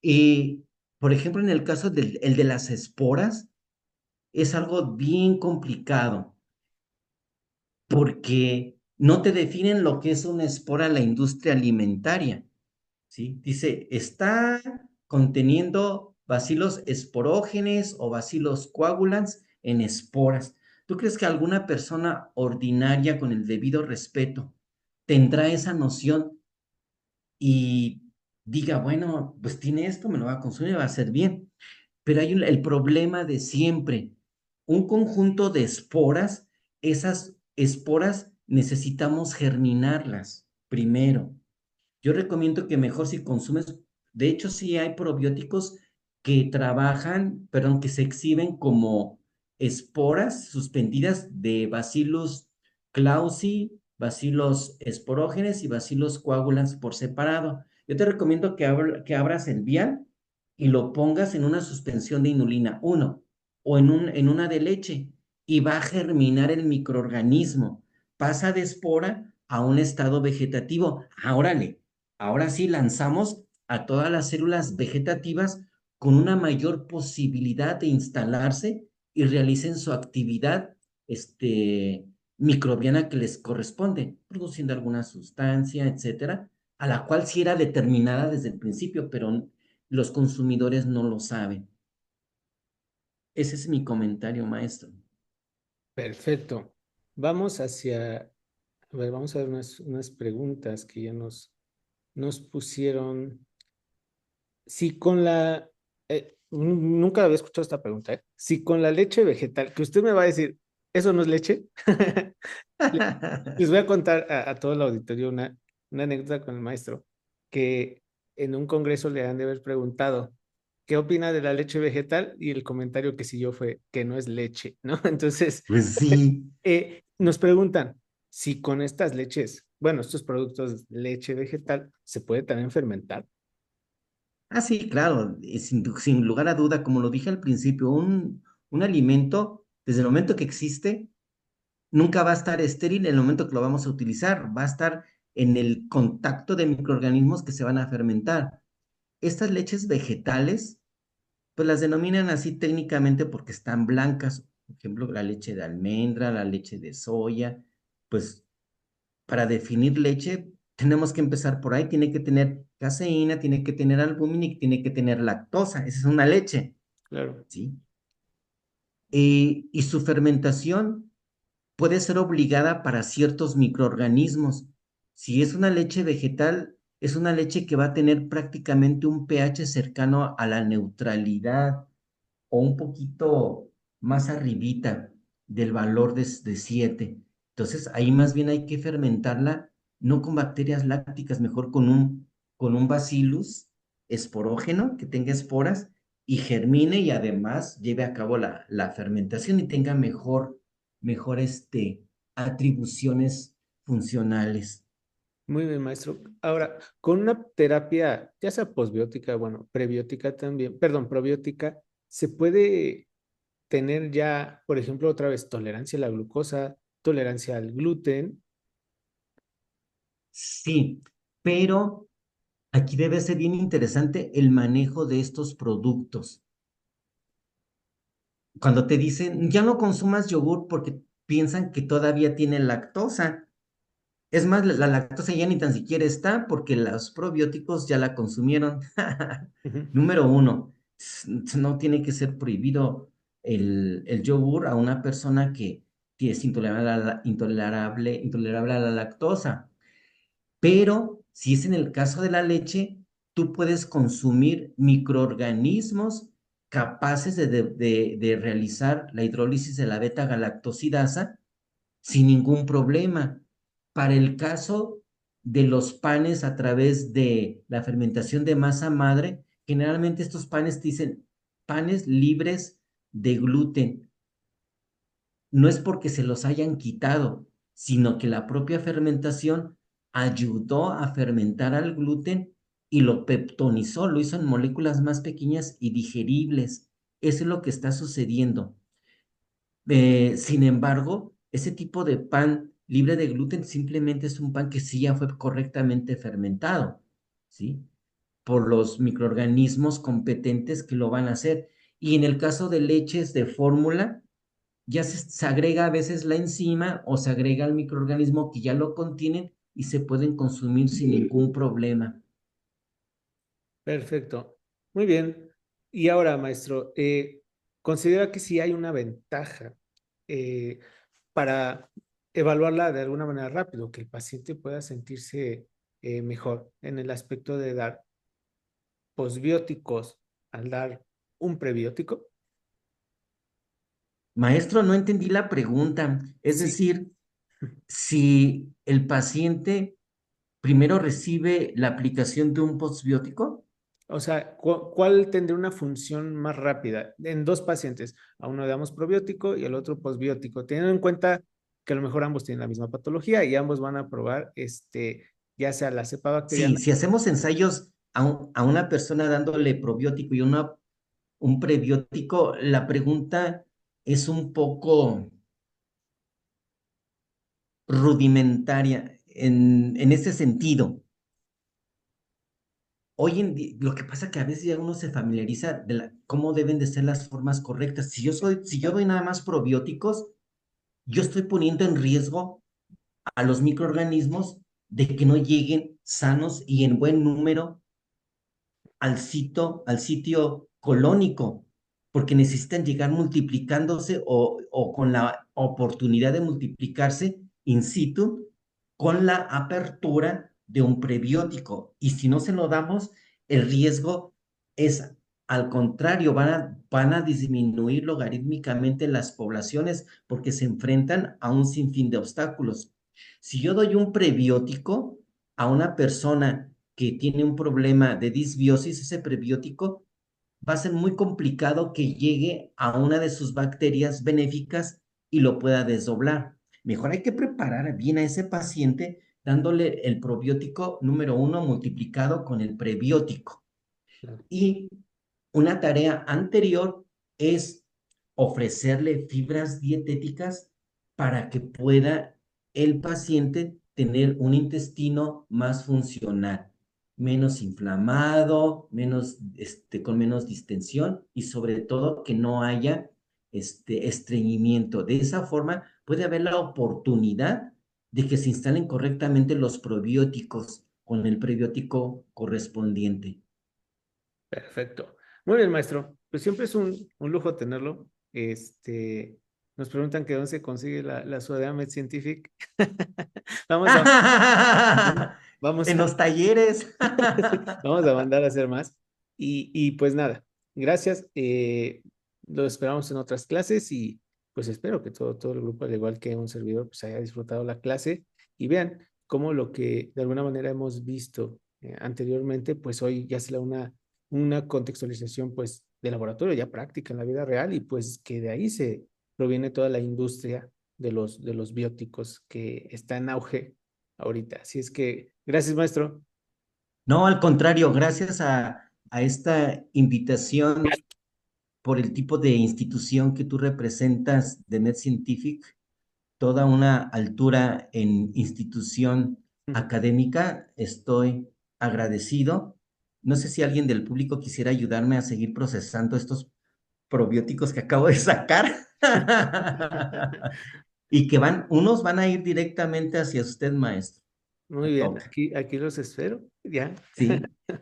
Y, por ejemplo, en el caso del el de las esporas, es algo bien complicado porque no te definen lo que es una espora la industria alimentaria, ¿sí? Dice, está conteniendo bacilos esporógenes o bacilos coagulans en esporas. ¿Tú crees que alguna persona ordinaria con el debido respeto tendrá esa noción y diga, bueno, pues tiene esto, me lo va a consumir, va a hacer bien? Pero hay el problema de siempre. Un conjunto de esporas, esas esporas necesitamos germinarlas primero. Yo recomiendo que mejor si consumes, de hecho sí hay probióticos que trabajan, perdón, que se exhiben como esporas suspendidas de Bacillus clausi, Bacillus esporógenes y Bacillus coagulans por separado. Yo te recomiendo que abras el vial y lo pongas en una suspensión de inulina, uno, o en una de leche, y va a germinar el microorganismo. Pasa de espora a un estado vegetativo. Órale, ahora sí lanzamos a todas las células vegetativas con una mayor posibilidad de instalarse y realicen su actividad microbiana que les corresponde, produciendo alguna sustancia, etcétera, a la cual sí era determinada desde el principio, pero los consumidores no lo saben. Ese es mi comentario, maestro. Perfecto. Vamos hacia, a ver, vamos a ver unas preguntas que ya nos pusieron. Si con la, nunca había escuchado esta pregunta, ¿eh? Si con la leche vegetal, que usted me va a decir, ¿eso no es leche? Les voy a contar a todo el auditorio una anécdota con el maestro, que en un congreso le han de haber preguntado, ¿qué opina de la leche vegetal? Y el comentario que siguió fue que no es leche, ¿no? Entonces, Pues sí. nos preguntan si con estas leches, bueno, estos productos de leche vegetal, ¿se puede también fermentar? Sí, claro, sin lugar a duda, como lo dije al principio, un alimento, desde el momento que existe, nunca va a estar estéril en el momento que lo vamos a utilizar, va a estar en el contacto de microorganismos que se van a fermentar. Estas leches vegetales, pues las denominan así técnicamente porque están blancas, por ejemplo, la leche de almendra, la leche de soya, pues para definir leche tenemos que empezar por ahí, tiene que tener caseína, tiene que tener albúmina y tiene que tener lactosa, esa es una leche, Claro. ¿sí? Y su fermentación puede ser obligada para ciertos microorganismos. Si es una leche vegetal, es una leche que va a tener prácticamente un pH cercano a la neutralidad o un poquito más arribita del valor de 7. Entonces, ahí más bien hay que fermentarla, no con bacterias lácticas, mejor con un bacillus esporógeno que tenga esporas y germine y además lleve a cabo la fermentación y tenga mejor atribuciones funcionales. Muy bien, maestro. Ahora, con una terapia, ya sea posbiótica, bueno, prebiótica también, perdón, probiótica, ¿se puede tener ya, por ejemplo, otra vez tolerancia a la glucosa, tolerancia al gluten? Sí, pero aquí debe ser bien interesante el manejo de estos productos. Cuando te dicen, ya no consumas yogur porque piensan que todavía tiene lactosa. Es más, la lactosa ya ni tan siquiera está porque los probióticos ya la consumieron. Ujú. Número uno, no tiene que ser prohibido el yogur a una persona que es intolerable a la lactosa. Pero si es en el caso de la leche, tú puedes consumir microorganismos capaces de realizar la hidrólisis de la beta-galactosidasa sin ningún problema. Para el caso de los panes a través de la fermentación de masa madre, generalmente estos panes te dicen panes libres de gluten. No es porque se los hayan quitado, sino que la propia fermentación ayudó a fermentar al gluten y lo peptonizó, lo hizo en moléculas más pequeñas y digeribles. Eso es lo que está sucediendo. Sin embargo, ese tipo de pan libre de gluten simplemente es un pan que sí ya fue correctamente fermentado, ¿sí? Por los microorganismos competentes que lo van a hacer. Y en el caso de leches de fórmula, ya se agrega a veces la enzima o se agrega el microorganismo que ya lo contienen y se pueden consumir sin ningún problema. Perfecto. Muy bien. Y ahora, maestro, considera que sí hay una ventaja eh, para evaluarla de alguna manera rápido, que el paciente pueda sentirse mejor en el aspecto de dar posbióticos al dar un prebiótico. Maestro, no entendí la pregunta. Es Sí, decir, si el paciente primero recibe la aplicación de un postbiótico. o sea, ¿cuál tendría una función más rápida en dos pacientes? A uno le damos probiótico y al otro posbiótico, teniendo en cuenta que a lo mejor ambos tienen la misma patología y ambos van a probar ya sea la cepa Sí, bacteriana. si hacemos ensayos a una persona dándole probiótico y un prebiótico, la pregunta es un poco rudimentaria en ese sentido. Hoy en día, lo que pasa que a veces ya uno se familiariza de cómo deben de ser las formas correctas. Si yo doy nada más probióticos, yo estoy poniendo en riesgo a los microorganismos de que no lleguen sanos y en buen número al sitio colónico, porque necesitan llegar multiplicándose o con la oportunidad de multiplicarse in situ con la apertura de un prebiótico. Y si no se lo damos, el riesgo es al contrario, van a disminuir logarítmicamente las poblaciones porque se enfrentan a un sinfín de obstáculos. Si yo doy un prebiótico a una persona que tiene un problema de disbiosis, ese prebiótico va a ser muy complicado que llegue a una de sus bacterias benéficas y lo pueda desdoblar. Mejor hay que preparar bien a ese paciente dándole el probiótico número 1 multiplicado con el prebiótico. Claro. Y una tarea anterior es ofrecerle fibras dietéticas para que pueda el paciente tener un intestino más funcional, menos inflamado, con menos distensión y sobre todo que no haya estreñimiento. De esa forma puede haber la oportunidad de que se instalen correctamente los probióticos con el prebiótico correspondiente. Perfecto. Muy bien, maestro. Pues siempre es un lujo tenerlo. Nos preguntan que dónde se consigue la sudadera Med Scientific. Vamos a, vamos En a, los talleres. vamos a mandar a hacer más. Y pues nada, gracias. Lo esperamos en otras clases y pues espero que todo el grupo, al igual que un servidor, pues haya disfrutado la clase y vean cómo lo que de alguna manera hemos visto anteriormente, pues hoy ya será una contextualización pues de laboratorio, ya práctica en la vida real y pues que de ahí se proviene toda la industria de los bióticos que está en auge ahorita. Así es que gracias, maestro. No, al contrario, gracias a esta invitación por el tipo de institución que tú representas de Med Scientific, toda una altura en institución académica, estoy agradecido. No sé si alguien del público quisiera ayudarme a seguir procesando estos probióticos que acabo de sacar. Y que unos van a ir directamente hacia usted, maestro. Muy A bien, tope. aquí los espero. Ya. Sí.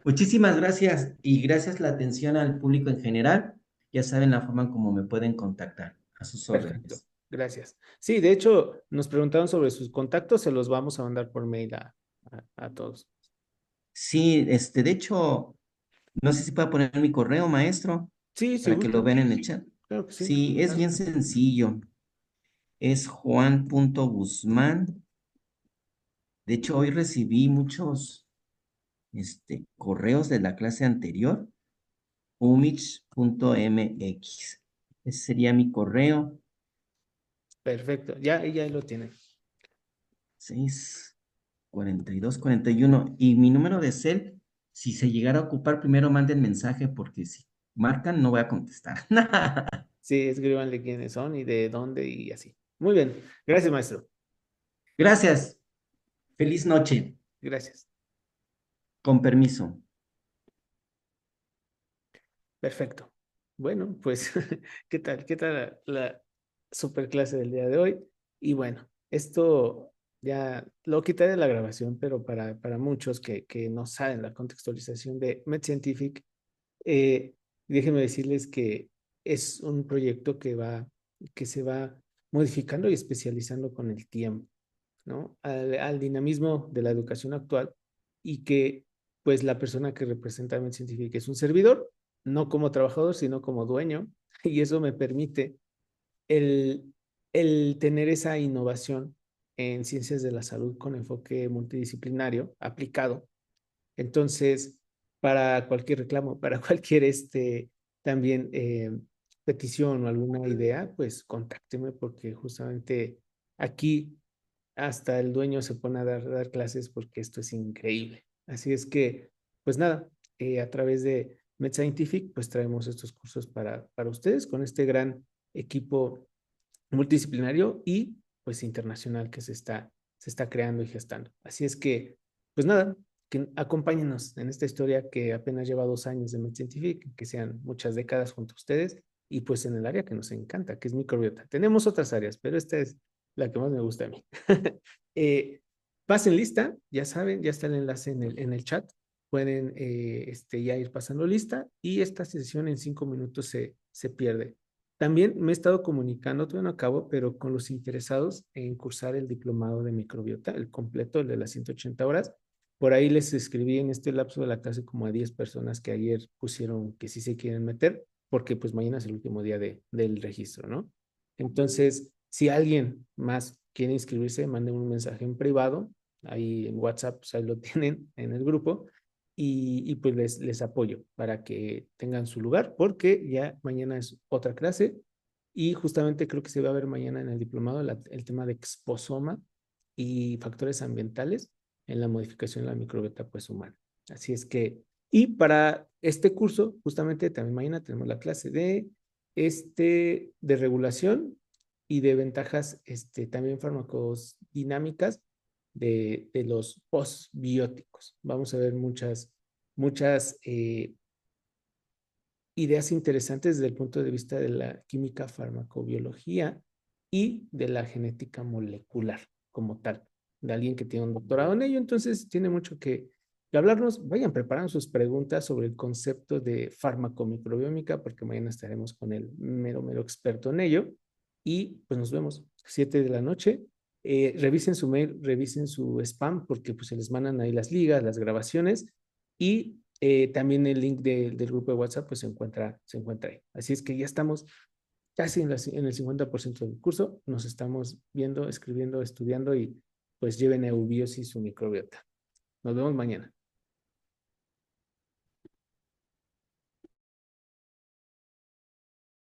Muchísimas gracias y gracias la atención al público en general. Ya saben la forma en cómo me pueden contactar. A sus Perfecto. órdenes. Gracias. Sí, de hecho, nos preguntaron sobre sus contactos, se los vamos a mandar por mail a todos. Sí, de hecho, no sé si puedo poner mi correo, maestro, Sí, si para que lo gustan, vean en el chat. claro que sí. Sí, es Claro. bien sencillo. Es Juan.Guzmán. De hecho, hoy recibí muchos correos de la clase anterior, umich.mx. Ese sería mi correo, Perfecto, ya lo tienen. 64241. Y mi número de cel, si se llegara a ocupar, primero manden mensaje porque si marcan no voy a contestar. Sí, escríbanle quiénes son y de dónde y así. Muy bien, gracias, maestro. Gracias. Feliz noche. Gracias. Con permiso. Perfecto. Bueno, pues, ¿qué tal? ¿Qué tal la super clase del día de hoy? Y bueno, esto ya lo quitaré de la grabación, pero para muchos que no saben la contextualización de MedScientific, eh, déjenme decirles que es un proyecto que se va modificando y especializando con el tiempo, ¿no? Al dinamismo de la educación actual y que pues la persona que representa a Mente Científica es un servidor, no como trabajador, sino como dueño, y eso me permite el, el tener esa innovación en ciencias de la salud con enfoque multidisciplinario aplicado. Entonces, para cualquier reclamo, para cualquier también petición o alguna idea, pues contácteme porque justamente aquí hasta el dueño se pone a dar clases porque esto es increíble. Así es que, pues nada, a través de MedScientific, pues traemos estos cursos para ustedes con este gran equipo multidisciplinario y pues internacional que se está creando y gestando. Así es que, pues nada, que acompáñenos en esta historia que apenas lleva 2 años de MedScientific, que sean muchas décadas junto a ustedes y pues en el área que nos encanta, que es microbiota. Tenemos otras áreas, pero esta es la que más me gusta a mí. eh, Pasen lista, ya saben, ya está el enlace en el chat. Pueden ya ir pasando lista y esta sesión en 5 minutos se pierde. También me he estado comunicando, todavía no acabo, pero con los interesados en cursar el diplomado de microbiota, el completo, el de las 180 horas. Por ahí les escribí en este lapso de la clase como a 10 personas que ayer pusieron que sí se quieren meter, porque pues mañana es el último día del registro, ¿no? Entonces, si alguien más quiere inscribirse, manden un mensaje en privado, ahí en WhatsApp, pues ahí lo tienen en el grupo, y pues les apoyo para que tengan su lugar, porque ya mañana es otra clase y justamente creo que se va a ver mañana en el diplomado el tema de exposoma y factores ambientales en la modificación de la microbiota pues humana. Así es que, y para este curso, justamente también mañana tenemos la clase de regulación y de ventajas también farmacodinámicas de los postbióticos. Vamos a ver muchas ideas interesantes desde el punto de vista de la química farmacobiología y de la genética molecular como tal, de alguien que tiene un doctorado en ello, entonces tiene mucho que hablarnos. Vayan preparando sus preguntas sobre el concepto de farmacomicrobiómica, porque mañana estaremos con el mero experto en ello. Y pues nos vemos 7 de la noche. Revisen su mail, revisen su spam, porque pues se les mandan ahí las ligas, las grabaciones y también el link del grupo de WhatsApp pues se encuentra ahí. Así es que ya estamos casi en el 50% del curso. Nos estamos viendo, escribiendo, estudiando y pues lleven eubiosis su microbiota. Nos vemos mañana.